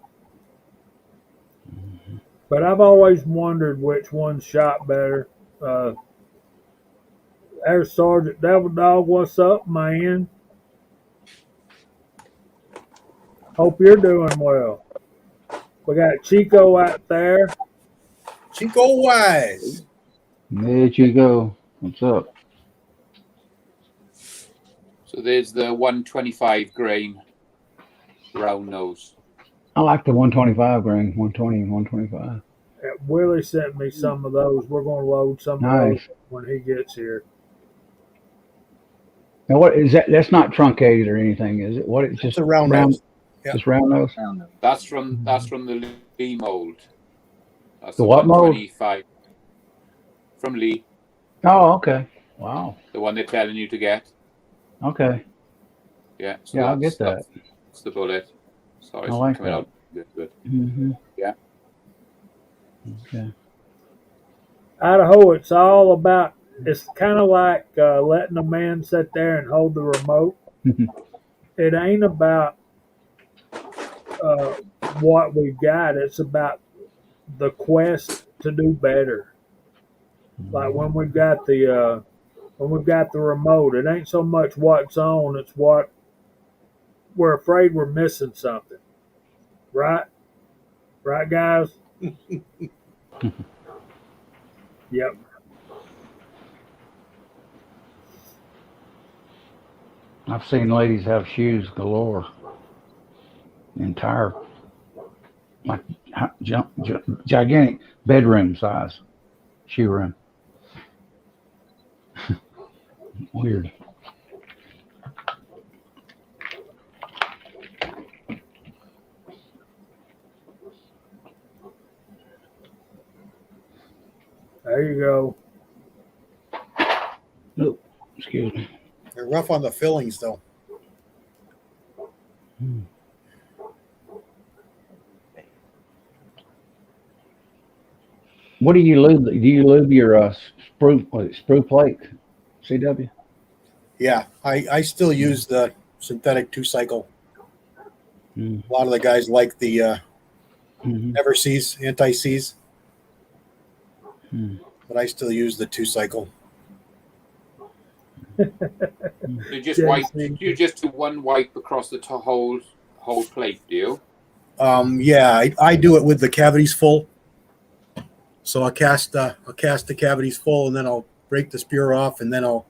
But I've always wondered which one shot better. There's Sergeant Devil Dog. What's up, man? Hope you're doing well. We got Chico out there. Chico Wise. There you go. What's up? So there's the 125 grain round nose. I like the 125 grain, 120 and 125. Willie sent me some of those. We're going to load some of Nice. those when he gets here. Now, what is that? That's not truncated or anything, is it? What? It's just It's a round nose. Yeah. Just round nose. Round nose. That's from the Lee mold. That's The what mold? 125 from Lee, Oh, okay. Wow. the one they're telling you to get. Okay. Yeah. So Yeah, I'll get that. That's the bullet. Sorry, I it's like coming that. out good. Mm-hmm. Yeah. Okay. Idaho, it's all about, it's kind of like letting a man sit there and hold the remote. It ain't about what we've got, it's about the quest to do better. Like when we've got the remote, it ain't so much what's on, it's what we're afraid we're missing something. Right? Right, guys? Yep. I've seen ladies have shoes galore. Entire, like, gigantic bedroom size shoe room. Weird. There you go. Oh, excuse me. They're rough on the fillings, though. What do you lube? Do you lube your sprue plate? CW? Yeah, I still use the synthetic 2-cycle. Mm. A lot of the guys like the Mm-hmm. Never Seize, anti-seize, Mm. but I still use the 2-cycle. You just wipe. You just do one wipe across the whole plate, do you? Yeah, I do it with the cavities full. So I'll cast the cavities full, and then I'll break the spear off, and then I'll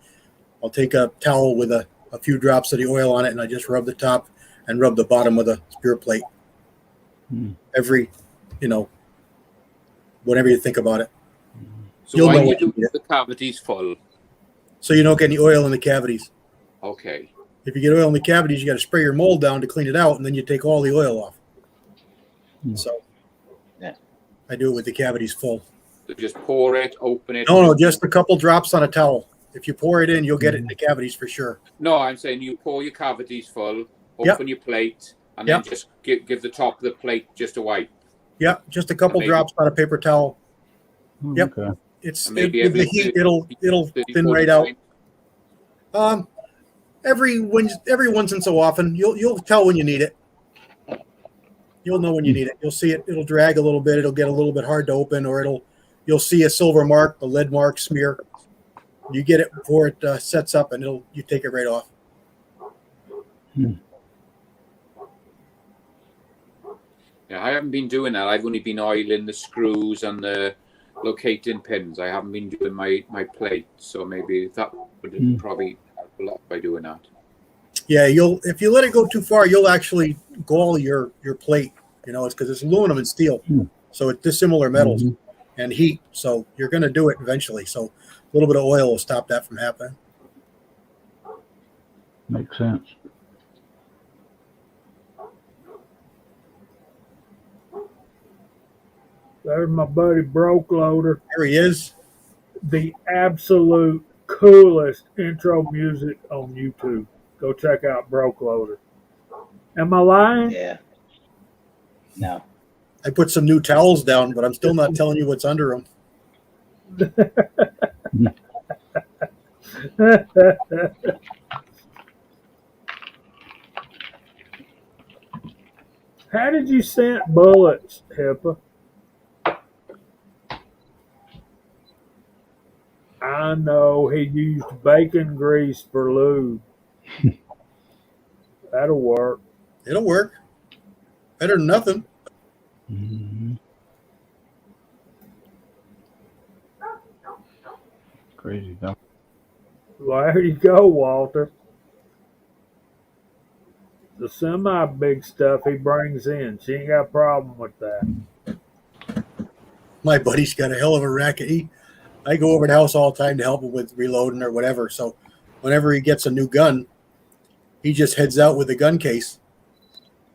take a towel with a few drops of the oil on it, and I just rub the top and rub the bottom of the spear plate. Every, whatever you think about it. So You'll why know do you what do you do. the cavities full? So you don't get any oil in the cavities. Okay. If you get oil in the cavities, you got to spray your mold down to clean it out, and then you take all the oil off. So, yeah, I do it with the cavities full. So just pour it, open it. No, just a couple drops on a towel. If you pour it in, you'll get it in the cavities for sure. No, I'm saying you pour your cavities full, open your plate, and then just give the top of the plate just a wipe. Yeah, just a couple drops on a paper towel. Yep, Okay. with maybe the heat, it'll 30, thin 40 right out. times. Every once in so often, you'll tell when you need it. You'll know when you need it. You'll see it. It'll drag a little bit. It'll get a little bit hard to open, or you'll see a silver mark, a lead mark smear. You get it before it sets up, and you take it right off. Yeah, I haven't been doing that. I've only been oiling the screws and the locating pins. I haven't been doing my plate, so maybe that would probably help a lot by doing that. Yeah, if you let it go too far, you'll actually gall your plate. It's because it's aluminum and steel, So it's dissimilar metals Mhm. and heat. So you're going to do it eventually. So a little bit of oil will stop that from happening. Makes sense. There's my buddy Broke Loader. There he is. The absolute coolest intro music on YouTube. Go check out Broke Loader. Am I lying? Yeah. No. I put some new towels down, but I'm still not telling you what's under them. How did you scent bullets, Hippa? I know he used bacon grease for lube. That'll work. It'll work. Better than nothing. Mhm. Crazy though. Well, there you go, Walter. The semi big stuff he brings in. She ain't got a problem with that. My buddy's got a hell of a racket. I go over to the house all the time to help him with reloading or whatever. So whenever he gets a new gun, he just heads out with a gun case.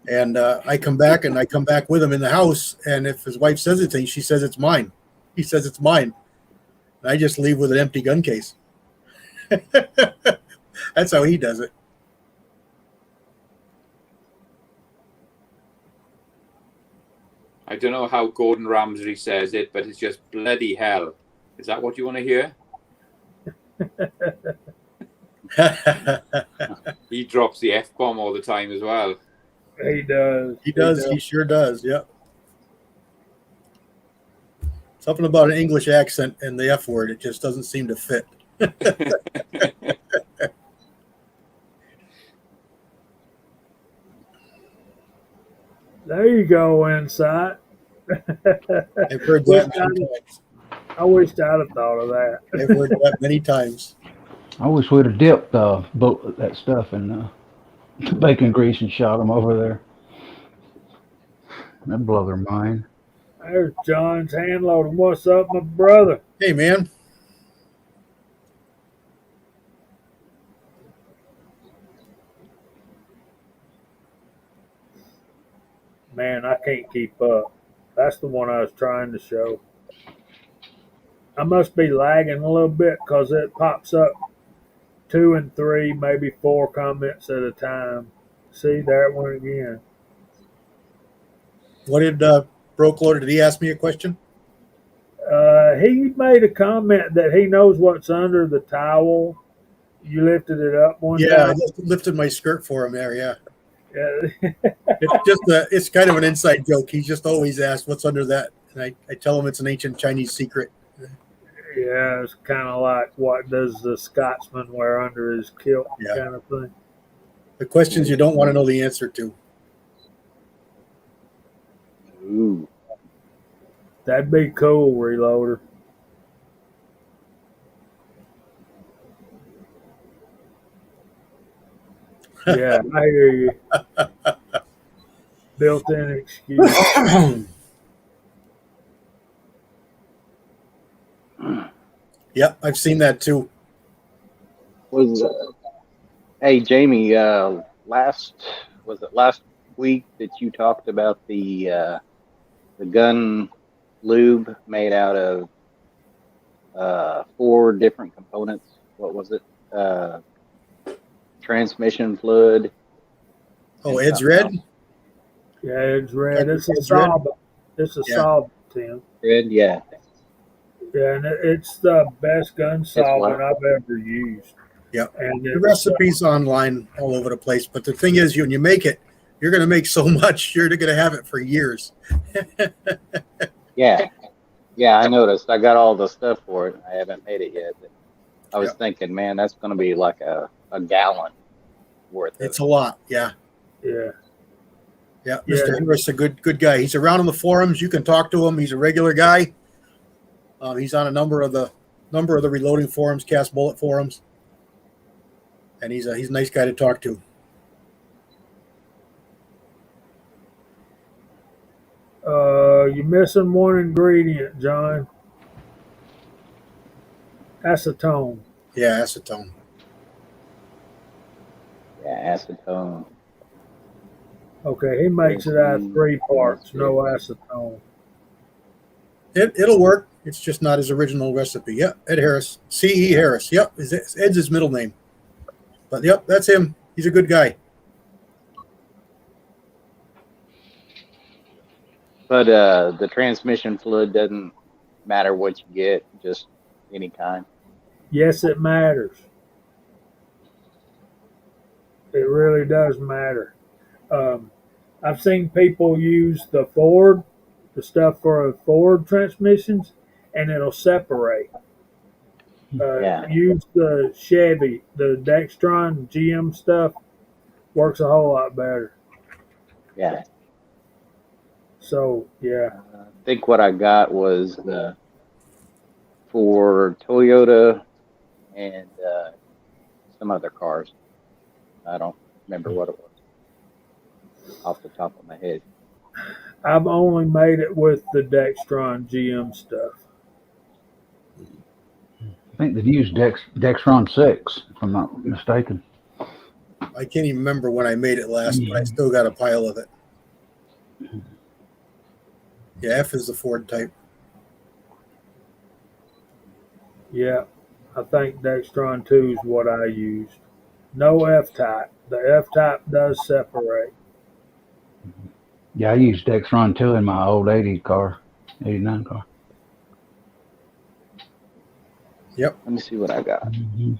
And I come back with him in the house. And if his wife says anything, she says it's mine. He says it's mine. And I just leave with an empty gun case. That's how he does it. I don't know how Gordon Ramsay says it, but it's just bloody hell. Is that what you want to hear? He drops the F-bomb all the time as well. He does. He does. He sure does. Yep. Something about an English accent and the F word. It just doesn't seem to fit. There you go, Insight. I've heard that many times. I wished I'd have thought of that. I've heard that many times. I wish we'd have dipped that stuff in bacon grease and shot them over there. That'd blow their mind. There's John's hand loading. What's up, my brother? Hey, man. Man, I can't keep up. That's the one I was trying to show. I must be lagging a little bit because it pops up 2 and 3, maybe 4 comments at a time. See, there it went again. What did Broke Loader? Did he ask me a question? He made a comment that he knows what's under the towel. You lifted it up one Yeah, I time. just lifted my skirt for him there. Yeah, Yeah. it's kind of an inside joke. He just always asks what's under that, and I tell him it's an ancient Chinese secret. Yeah, it's kind of like what does the Scotsman wear under his kilt kind of thing. The questions you don't want to know the answer to. Ooh. That'd be cool, Reloader. Yeah, I hear you. Built-in excuse. Yep, I've seen that too. Hey Jamie, last week that you talked about the gun lube made out of 4 different components. What was it? Transmission fluid. Oh, Ed's red. Yeah, it's red. It's a It's red? solvent. It's a solvent, Tim. Red, yeah. Yeah, and it's the best gun solvent what? I've ever used. Yep. And The recipes online all over the place, but the thing is, when you make it, you're going to make so much, you're going to have it for years. Yeah. Yeah, I noticed. I got all the stuff for it. I haven't made it yet. But I was thinking, man, that's going to be like a gallon worth of It's a lot. Yeah. Yeah. Yeah. Mr. Harris, a good guy. He's around on the forums. You can talk to him. He's a regular guy. He's on a number of the reloading forums, cast bullet forums, and he's a nice guy to talk to. You're missing one ingredient, John. Acetone. Yeah, acetone. Yeah, acetone. Okay, he makes it out of 3 parts, no acetone. It'll work. It's just not his original recipe. Yep, Ed Harris. C.E. Harris. Yep, Ed's his middle name. But yep, that's him. He's a good guy. But the transmission fluid doesn't matter what you get, just any kind. Yes, it matters. It really does matter. I've seen people use the stuff for Ford transmissions, and it'll separate. Yeah. Use the Chevy, the Dextron GM stuff works a whole lot better. Yeah. So yeah, I think what I got was for Toyota and some other cars. I don't remember what it was off the top of my head. I've only made it with the Dextron GM stuff. I think they've used Dextron 6, if I'm not mistaken. I can't even remember when I made it last, but I still got a pile of it. Yeah, F is the Ford type. Yeah, I think Dextron 2 is what I used. No F-type. The F-type does separate. Yeah, I used Dextron 2 in my old 89 car. Yep. Let me see what I got. Mm-hmm.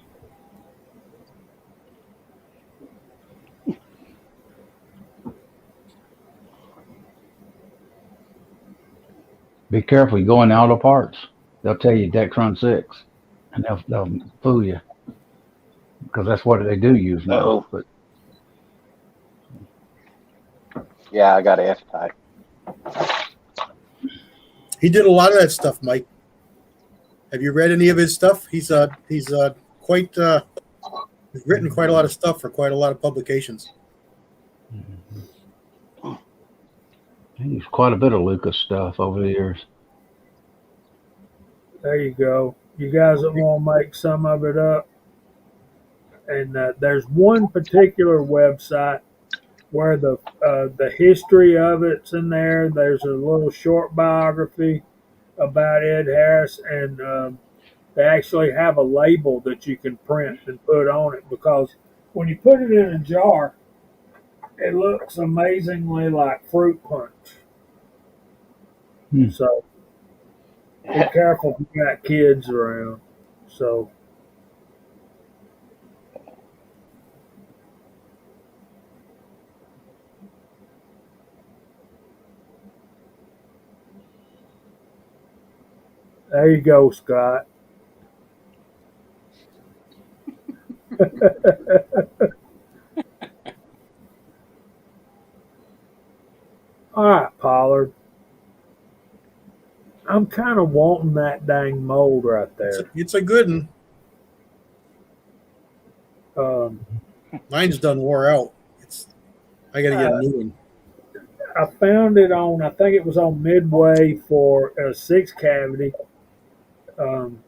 Be careful, you go in auto parts. They'll tell you Dextron 6, and they'll fool you because that's what they do use now. Uh-oh. But Yeah, I got an F-type. He did a lot of that stuff, Mike. Have you read any of his stuff? He's quite he's written quite a lot of stuff for quite a lot of publications. I used quite a bit of Lucas stuff over the years. There you go. You guys that want to make some of it up. And there's one particular website where the history of it's in there. There's a little short biography about Ed Harris, and they actually have a label that you can print and put on it, because when you put it in a jar, it looks amazingly like fruit punch. So be careful if you got kids around. So there you go, Scott. All right, Pollard. I'm kind of wanting that dang mold right there. It's a good Um, Mine's done wore out. I got to get a new one. I found it on, I think it was on Midway for a 6 cavity. And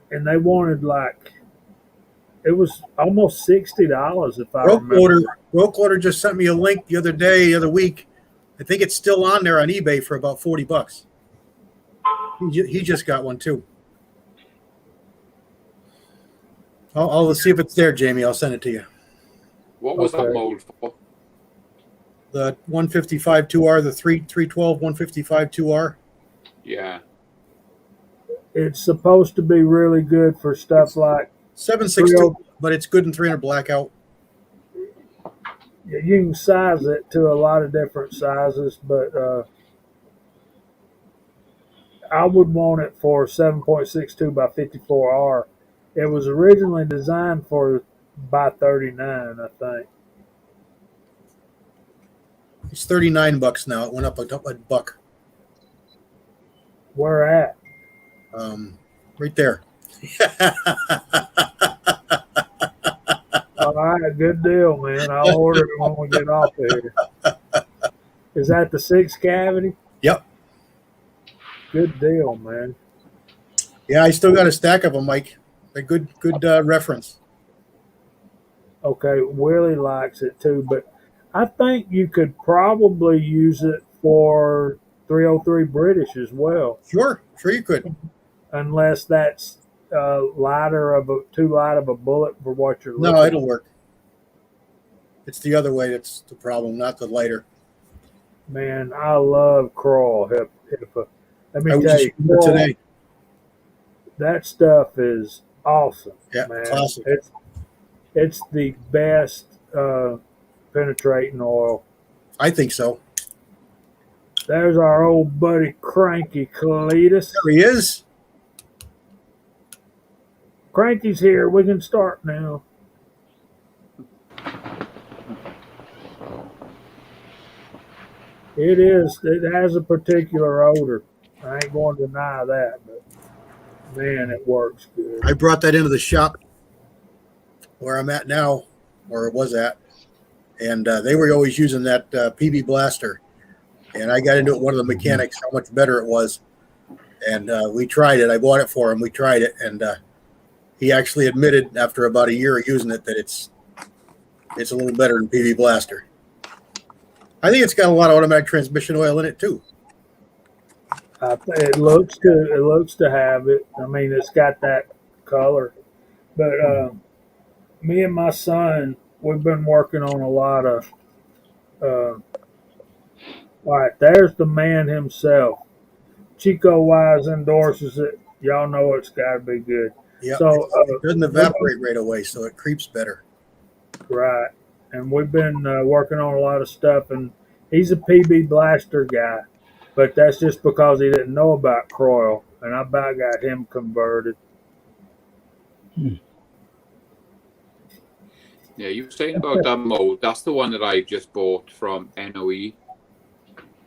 they wanted it was almost $60 if I remember. Brokeloader just sent me a link the other week. I think it's still on there on eBay for about $40. He just got one too. I'll see if it's there, Jamie. I'll send it to you. What was that mold for? The 155 2R, the 312 155 2R. Yeah. It's supposed to be really good for stuff like 762, but it's good in 300 blackout. You can size it to a lot of different sizes, but I would want it for 7.62 by 54R. It was originally designed for by 39, I think. It's $39 now. It went up a buck. Where at? Right there. All right, good deal, man. I'll order it when we get off of here. Is that the 6 cavity? Yep. Good deal, man. Yeah, I still got a stack of them, Mike. A good reference. Okay, Willie likes it too, but I think you could probably use it for 303 British as well, Sure you could. unless that's too light of a bullet for what you're No, looking. it'll work. It's the other way that's the problem, not the lighter. Man, I love crawl HIPAA. Let me I was tell just you, using it today. that stuff is awesome, Yeah, man. classic. It's the best penetrating oil. I think so. There's our old buddy Cranky Cletus. There he is. Cranky's here. We can start now. It is. It has a particular odor. I ain't going to deny that, but man, it works good. I brought that into the shop where I'm at now, or was at, and they were always using that PB Blaster. And I got into it, one of the mechanics, how much better it was. And we tried it. I bought it for him. We tried it, and he actually admitted after about a year of using it that it's a little better than PB Blaster. I think it's got a lot of automatic transmission oil in it too. It looks good. It looks to have it. I mean, it's got that color. But me and my son, we've been working on a lot of. All right, there's the man himself. Chico Wise endorses it. Y'all know it's got to be good. Yeah, So it doesn't evaporate right away, so it creeps better. right, and we've been working on a lot of stuff, and he's a PB Blaster guy, but that's just because he didn't know about Croyle, and I about got him converted. Yeah, you were saying about that mold. That's the one that I just bought from NOE.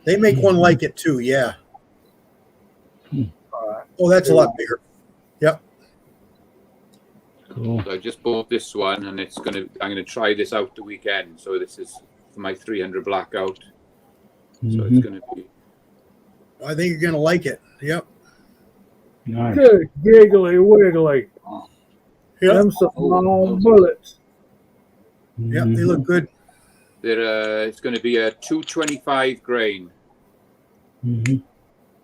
They make one like it too, yeah. Oh, that's a lot bigger. Yep. Cool. So I just bought this one, and I'm gonna try this out the weekend. So this is for my 300 blackout. So it's gonna be. I think you're gonna like it. Yep. Nice. Good giggly wiggly. Yep. Them some long bullets. Yep. They look good. It's going to be a 225 grain.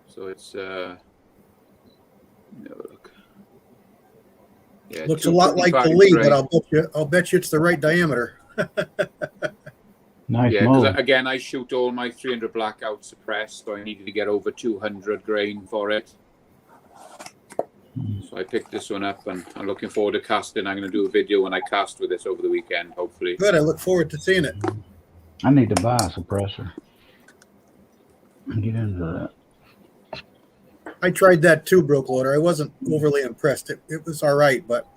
So it's look. Yeah, Looks a lot like the Lee, grain. but I'll bet you it's the right diameter. Nice Yeah, mold. because again, I shoot all my 300 blackout suppressed, so I needed to get over 200 grain for it. So I picked this one up, and I'm looking forward to casting. I'm going to do a video when I cast with this over the weekend, hopefully. Good. I look forward to seeing it. I need to buy a suppressor and get into that. I tried that too, broke loader. I wasn't overly impressed. It was all right, but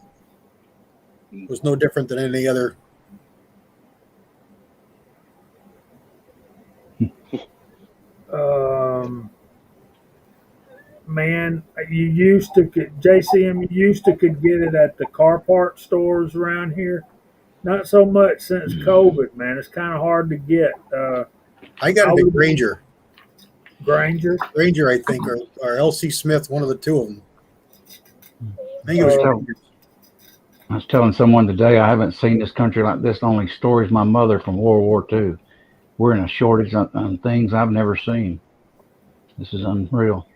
it was no different than any other. Man, you used to JCM. You used to could get it at the car part stores around here. Not so much since COVID, man. It's kind of hard to get. I got it at Granger. Granger, I think, or LC Smith, one of the two of them. I think it was. I was telling someone today I haven't seen this country like this. The only stories my mother from World War II. We're in a shortage on things I've never seen. This is unreal.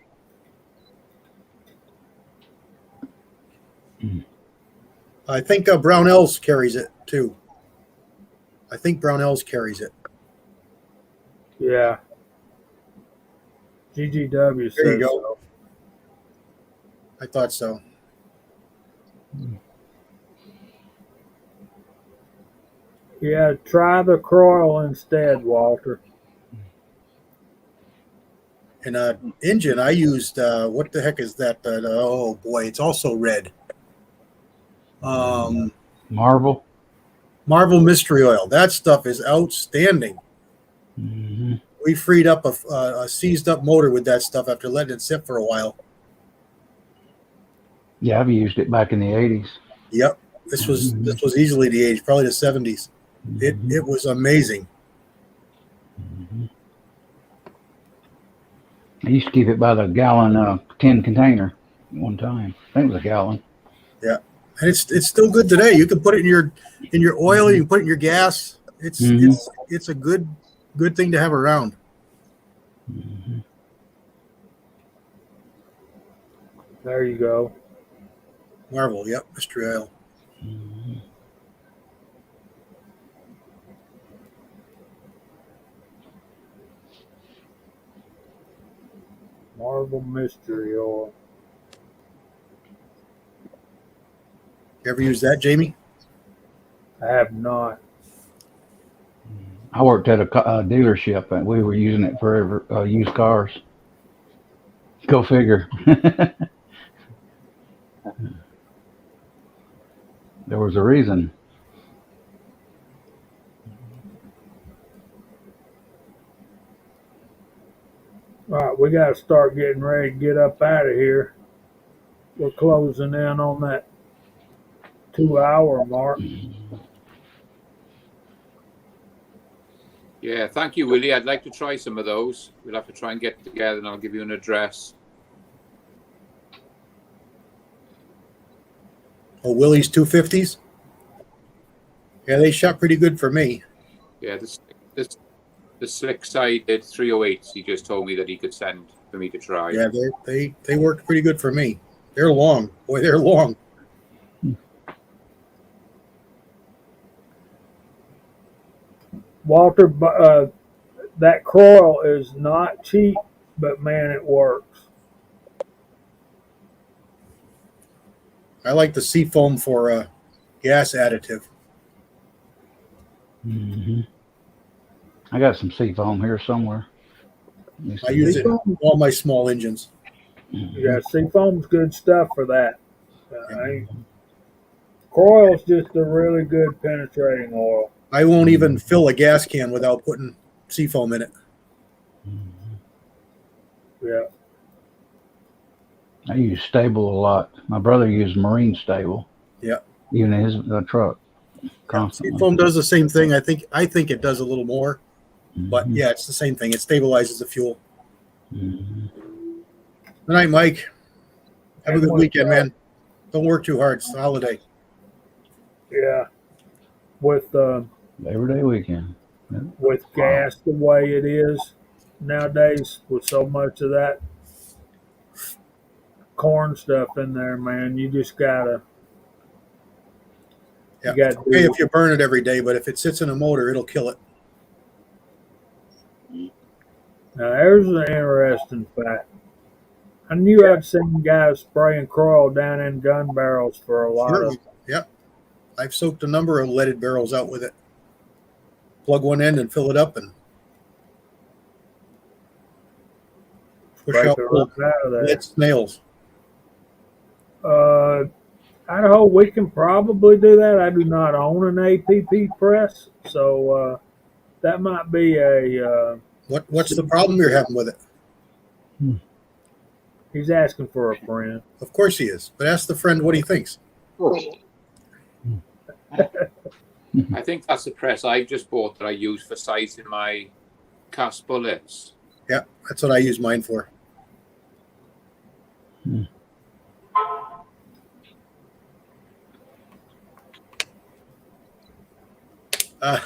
I think Brownells carries it too. I think Brownells carries it. yeah. GGW says There you go. so. I thought so. Yeah, try the Croyle instead, Walter. And engine, I used what the heck is that? Oh boy, it's also red. Marvel. Marvel Mystery Oil. That stuff is outstanding. We freed up a seized up motor with that stuff after letting it sit for a while. Yeah, I've used it back in the 80s. Yep, this was easily the 80s, probably the 70s. It was amazing. I used to keep it by the gallon tin container at one time. I think it was a gallon. And it's still good today. You can put it in your oil. You can put it in your gas. It's a good thing to have around. Mm-hmm. There you go. Marvel. Yep, mystery oil. Mm-hmm. Marvel mystery oil. You ever use that, Jamie? I have not. I worked at a dealership and we were using it for used cars. Go figure. There was a reason. All right, we got to start getting ready to get up out of here. We're closing in on that 2-hour mark. Yeah, thank you, Willie. I'd like to try some of those. We'll have to try and get together, and I'll give you an address. Oh, Willie's 250s. Yeah, they shot pretty good for me. Yeah, the slick side did 308s. He just told me that he could send for me to try. Yeah, they worked pretty good for me. They're long. Boy, they're long. Walter, that coil is not cheap, but man, it works. I like the seafoam for gas additive. Mm-hmm. I got some seafoam here somewhere. I use it in all my small engines. Yeah, seafoam's good stuff for that. Coil's just a really good penetrating oil. I won't even fill a gas can without putting seafoam in it. Yeah. I use Stable a lot. My brother used Marine Stable. Yeah. Even in his truck. Constantly. Seafoam does the same thing. I think it does a little more. But yeah, it's the same thing. It stabilizes the fuel. Mm-hmm. Good night, Mike. Have a good weekend, man. Don't work too hard. It's a holiday. Yeah. With Labor Day weekend. Yeah. With gas the way it is nowadays, with so much of that corn stuff in there, man, you just gotta. Yeah, it's okay if you burn it every day, but if it sits in a motor, it'll kill it. Now, there's an interesting fact. I knew I'd seen guys spraying coil down in gun barrels for a lot of. Yep. I've soaked a number of leaded barrels out with it. Plug one end and fill it up and push out lead snails. Idaho, we can probably do that. I do not own an APP press, so that might be a. What's the problem you're having with it? He's asking for a friend. Of course he is, but ask the friend what he thinks. I think that's the press I just bought that I use for sizing my cast bullets. Yeah, that's what I use mine for. I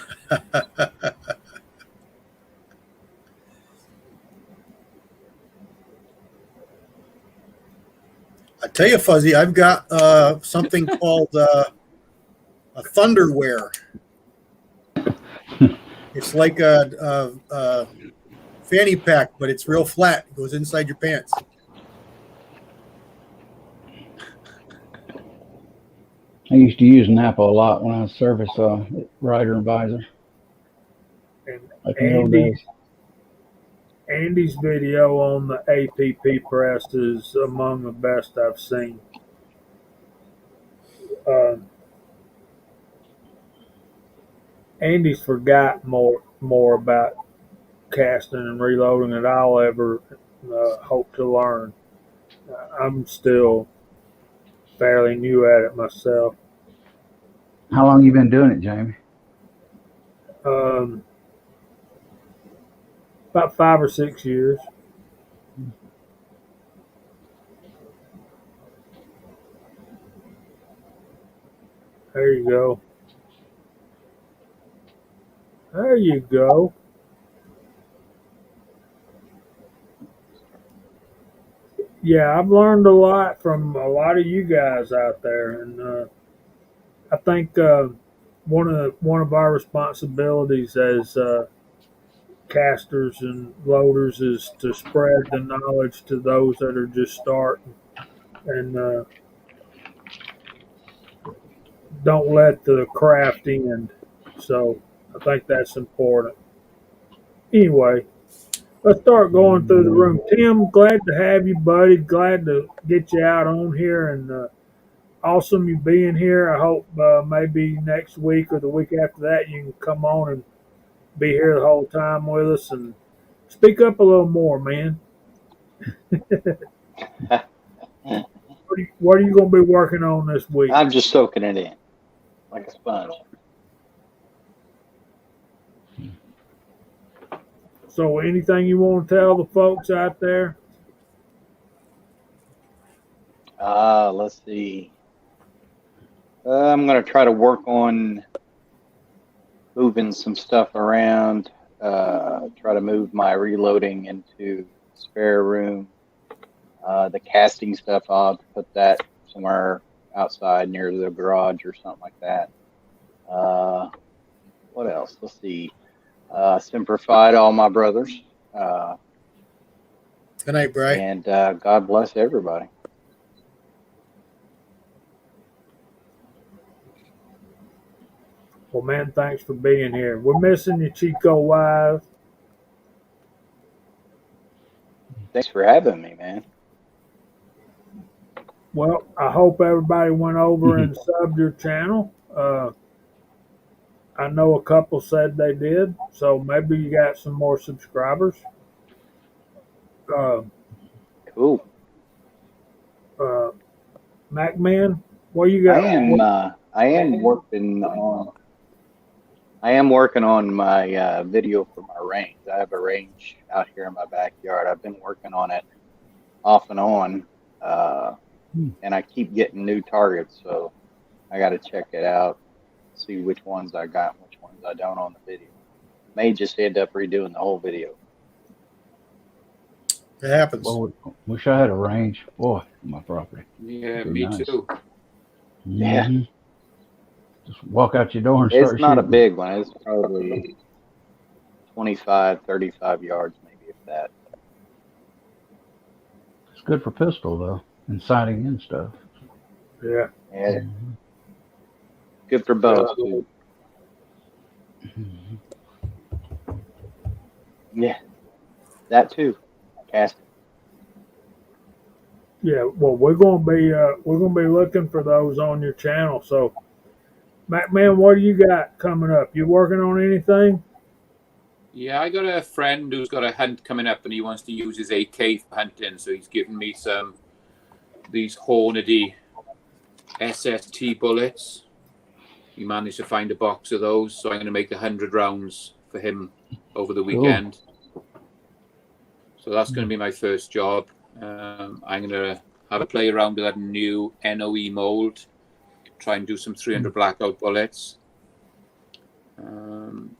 tell you, Fuzzy, I've got something called a Thunderwear. It's like a fanny pack, but it's real flat. It goes inside your pants. I used to use Napa a lot when I was service rider and visor. And Andy's video on the APP press is among the best I've seen. Andy's forgot more about casting and reloading than I'll ever hope to learn. I'm still fairly new at it myself. How long you been doing it, Jamie? About 5 or 6 years. There you go. There you go. Yeah, I've learned a lot from a lot of you guys out there, and I think one of our responsibilities as casters and loaders is to spread the knowledge to those that are just starting, and don't let the craft end. So I think that's important. Anyway, let's start going through the room. Tim, glad to have you, buddy. Glad to get you out on here, and awesome you being here. I hope maybe next week or the week after that you can come on and be here the whole time with us and speak up a little more, man. What are you going to be working on this week? I'm just soaking it in like a sponge. So, anything you want to tell the folks out there? Let's see. I'm going to try to work on moving some stuff around. Try to move my reloading into spare room. The casting stuff, I'll have to put that somewhere outside near the garage or something like that. What else? Let's see. Simplified all my brothers. Good night, Bry. And God bless everybody. Well, man, thanks for being here. We're missing you, Chico Wise. Thanks for having me, man. Well, I hope everybody went over and subbed your channel. I know a couple said they did, so maybe you got some more subscribers. Cool. MacMan, what you got? I am working on my video for my range. I have a range out here in my backyard. I've been working on it off and on, and I keep getting new targets. So I got to check it out, see which ones I got and which ones I don't on the video. May just end up redoing the whole video. It happens. Well, wish I had a range. Boy, on my property. Yeah, Be me nice. too. Yeah. Mhm. Just walk out your door and start It's not a shooting. big one. It's probably 25, 35 yards, maybe, if that. It's good for pistol, though, and sighting and stuff. Yeah. Yeah, Mhm. good for bows, too. Mhm. Yeah, that too. Casting. Yeah, well, we're gonna be looking for those on your channel. So, MacMan, what do you got coming up? You working on anything? Yeah, I got a friend who's got a hunt coming up, and he wants to use his AK for hunting. So he's given me these Hornady SST bullets. He managed to find a box of those, so I'm going to make 100 rounds for him over the weekend. So that's going to be my first job. I'm going to have a play around with that new NOE mold, try and do some 300 blackout bullets.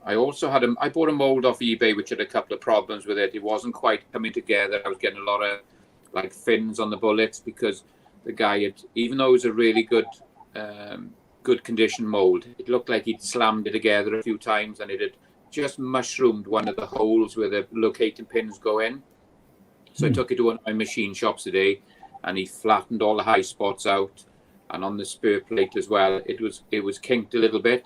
I also I bought a mold off eBay which had a couple of problems with it. It wasn't quite coming together. I was getting a lot of like fins on the bullets because the guy had, even though it was a really good condition mold, it looked like he'd slammed it together a few times and it had just mushroomed one of the holes where the locating pins go in. So I took it to one of my machine shops today, and he flattened all the high spots out, and on the spur plate as well, it was kinked a little bit.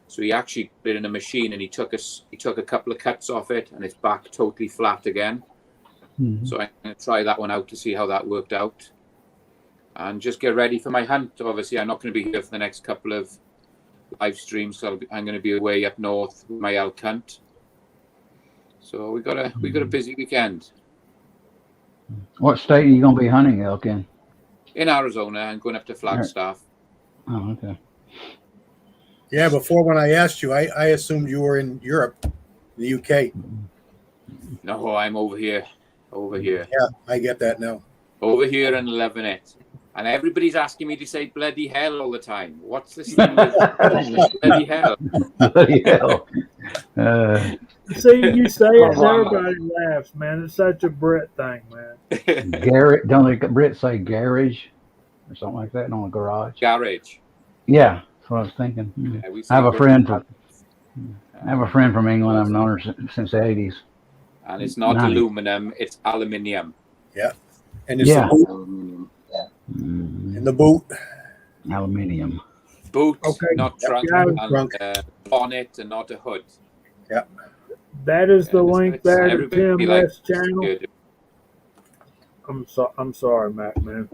So he actually put it in a machine, and he took a couple of cuts off it, and it's back totally flat again. Mhm. So I'm going to try that one out to see how that worked out, and just get ready for my hunt. Obviously, I'm not going to be here for the next couple of live streams, so I'm going to be away up north with my elk hunt. So we got a busy weekend. What state are you going to be hunting elk in? In Arizona, I'm going up to Flagstaff. Oh, okay. Yeah, before when I asked you, I assumed you were in Europe, the UK. No, I'm over here. Yeah, I get that now. Over here in Lebanon. And everybody's asking me to say bloody hell all the time. What's this thing with bloody hell? Bloody hell. See, you say it and Wow. everybody laughs, man. It's such a Brit thing, man. Garrett, don't the Brits say garage or something like that on a garage? Garage. Yeah, that's what I was thinking. Yeah, we say I have a garage. friend from England. I've known her since the 80s. And it's not 90s. aluminum, it's aluminium. And it's Yeah. the boot Aluminum. Yeah. in the boot. Aluminium. Boot, Okay. not trunk, Yeah, and trunk. bonnet and not a hood. That is the And link it's there to everybody Tim likes S. channel. it. I'm sorry, Mac, man.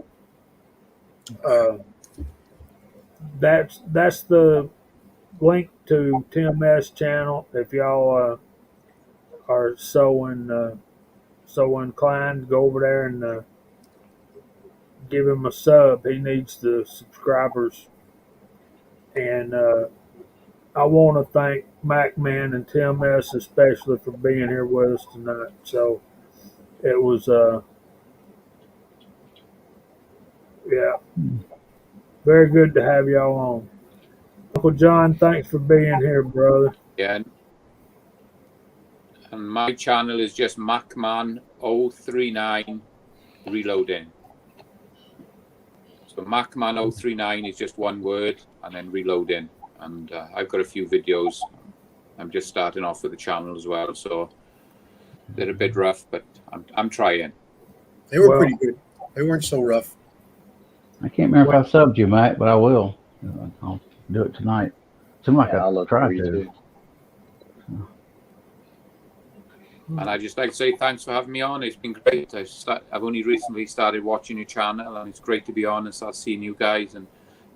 That's the link to Tim S. channel. If y'all are so inclined, go over there and give him a sub. He needs the subscribers. And I want to thank Mac Man and Tim S. especially for being here with us tonight. So it was very good to have y'all on. Uncle John, thanks for being here, brother. Yeah. And my channel is just MacMan039 reloading. So MacMan039 is just one word and then reloading. And I've got a few videos. I'm just starting off with the channel as well, so they're a bit rough, but I'm trying. They were Well- pretty good. They weren't so rough. I can't remember if I subbed you, Mike, but I will. I'll do it tonight. Seems like Yeah, I'll I look tried for you to. too. And I just like to say thanks for having me on. It's been great. I've only recently started watching your channel, and it's great to be on and start seeing you guys. And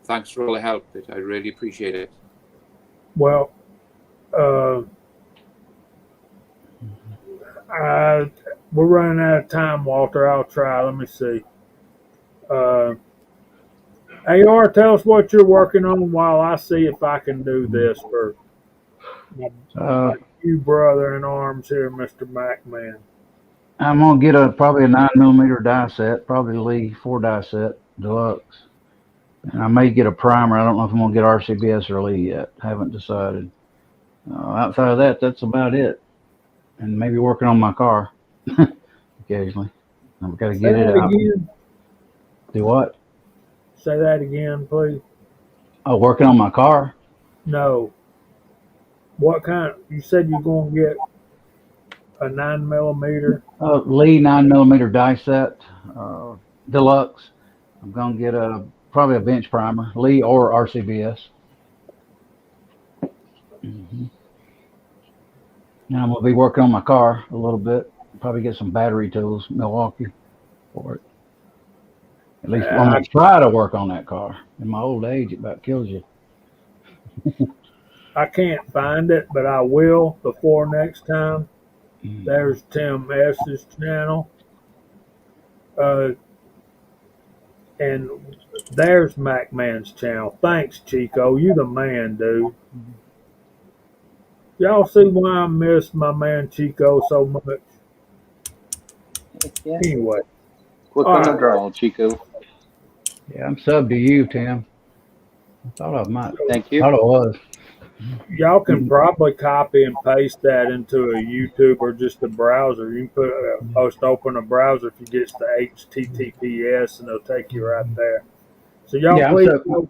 thanks for all the help. I really appreciate it. Well, we're running out of time, Walter. I'll try. Let me see. AR, tell us what you're working on while I see if I can do this for my you brother in arms here, Mr. MacMan. I'm gonna get probably a 9mm die set, probably Lee 4 die set deluxe, and I may get a primer. I don't know if I'm gonna get RCBS or Lee yet. Haven't decided. Outside of that, that's about it. And maybe working on my car occasionally. I've got to get it out. Again. Do what? Say that again, please. Oh, working on my car. No. What kind? You said you're going to get a 9mm. Lee 9mm die set, deluxe. I'm gonna get probably a bench primer, Lee or RCBS. Now I'm gonna be working on my car a little bit. Probably get some battery tools, Milwaukee, for it. At least I'm gonna try to work on that car. In my old age, it about kills you. I can't find it, but I will before next time. There's Tim S.'s channel. And there's MacMan's channel. Thanks, Chico. You the man, dude. Y'all see why I miss my man Chico so much? Yeah. Anyway. Quick on the draw, Chico. Yeah, I'm sub to you, Tim. I thought I might. Thank you. Thought it was. Y'all can probably copy and paste that into a YouTube or just a browser. You can post open a browser if you get to HTTPS, and it'll take you right there. So y'all please go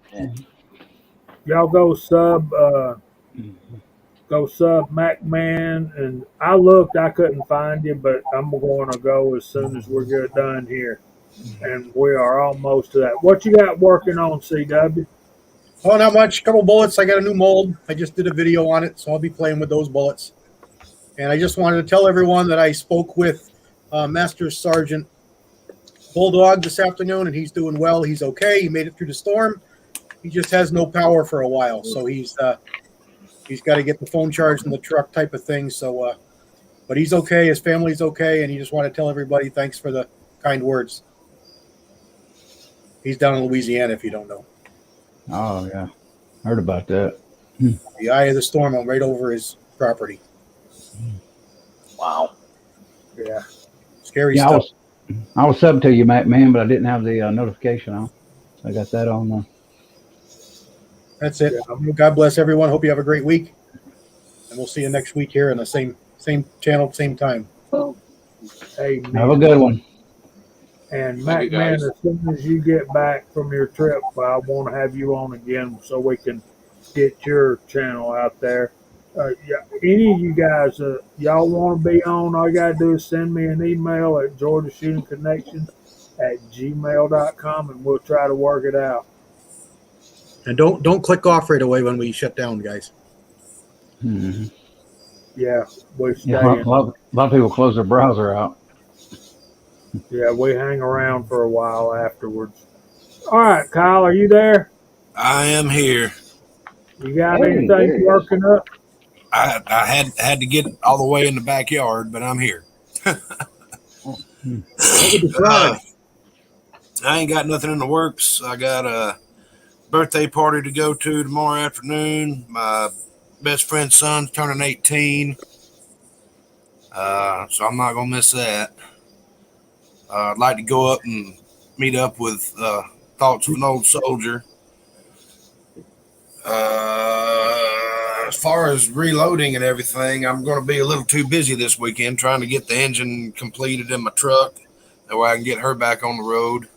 sub MacMan. And I looked, I couldn't find you, but I'm going to go as soon as we're good done here. And we are almost to that. What you got working on, CW? Oh, not much. A couple bullets. I got a new mold. I just did a video on it, so I'll be playing with those bullets. And I just wanted to tell everyone that I spoke with Master Sergeant Bulldog this afternoon, and he's doing well. He's okay. He made it through the storm. He just has no power for a while, so he's got to get the phone charged in the truck type of thing. So, but he's okay. His family's okay, and he just want to tell everybody thanks for the kind words. He's down in Louisiana, if you don't know. Oh yeah, heard about that. The eye of the storm went right over his property. Wow. Yeah. Scary stuff. I was sub to you, MacMan, but I didn't have the notification on. I got that on. That's it. Yeah. God bless everyone. Hope you have a great week, and we'll see you next week here in the same channel, same time. Amen. Have a good one. And Love you MacMan, guys. as soon as you get back from your trip, I want to have you on again so we can get your channel out there. Yeah, any of you guys, y'all want to be on, all you got to do is send me an email at georgiashootingconnection@gmail.com and we'll try to work it out. And don't click off right away when we shut down, guys. Mm-hmm. Yeah, we stay Yeah, a in. lot of people close their browser out. Yeah, we hang around for a while afterwards. All right, Kyle, are you there? I am here. You got Hey, anything there he is. working up? I had to get all the way in the backyard, but I'm here. Look at the Friday. I ain't got nothing in the works. I got a birthday party to go to tomorrow afternoon. My best friend's son's turning 18, so I'm not gonna miss that. I'd like to go up and meet up with Thoughts of an Old Soldier. As far as reloading and everything, I'm going to be a little too busy this weekend trying to get the engine completed in my truck. That way I can get her back on the road.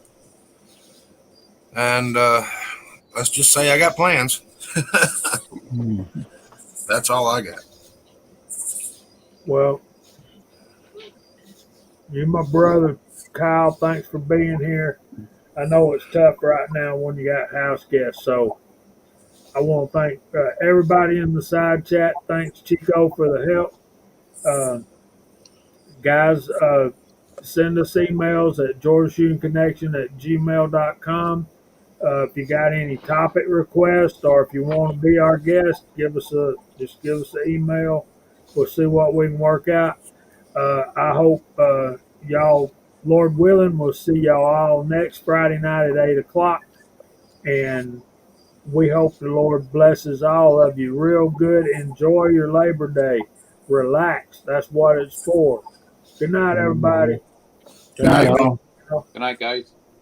And let's just say I got plans. That's all I got. Well, you, my brother, Kyle, thanks for being here. I know it's tough right now when you got house guests, so I want to thank everybody in the side chat. Thanks, Chico, for the help. Guys, send us emails at georgiashootingconnection@gmail.com. If you got any topic requests or if you want to be our guest, just give us an email. We'll see what we can work out. I hope y'all, Lord willing, we'll see y'all all next Friday night at 8 o'clock. And we hope the Lord blesses all of you real good. Enjoy your Labor Day. Relax. That's what it's for. Good night, everybody. Good night, all. Good night, guys.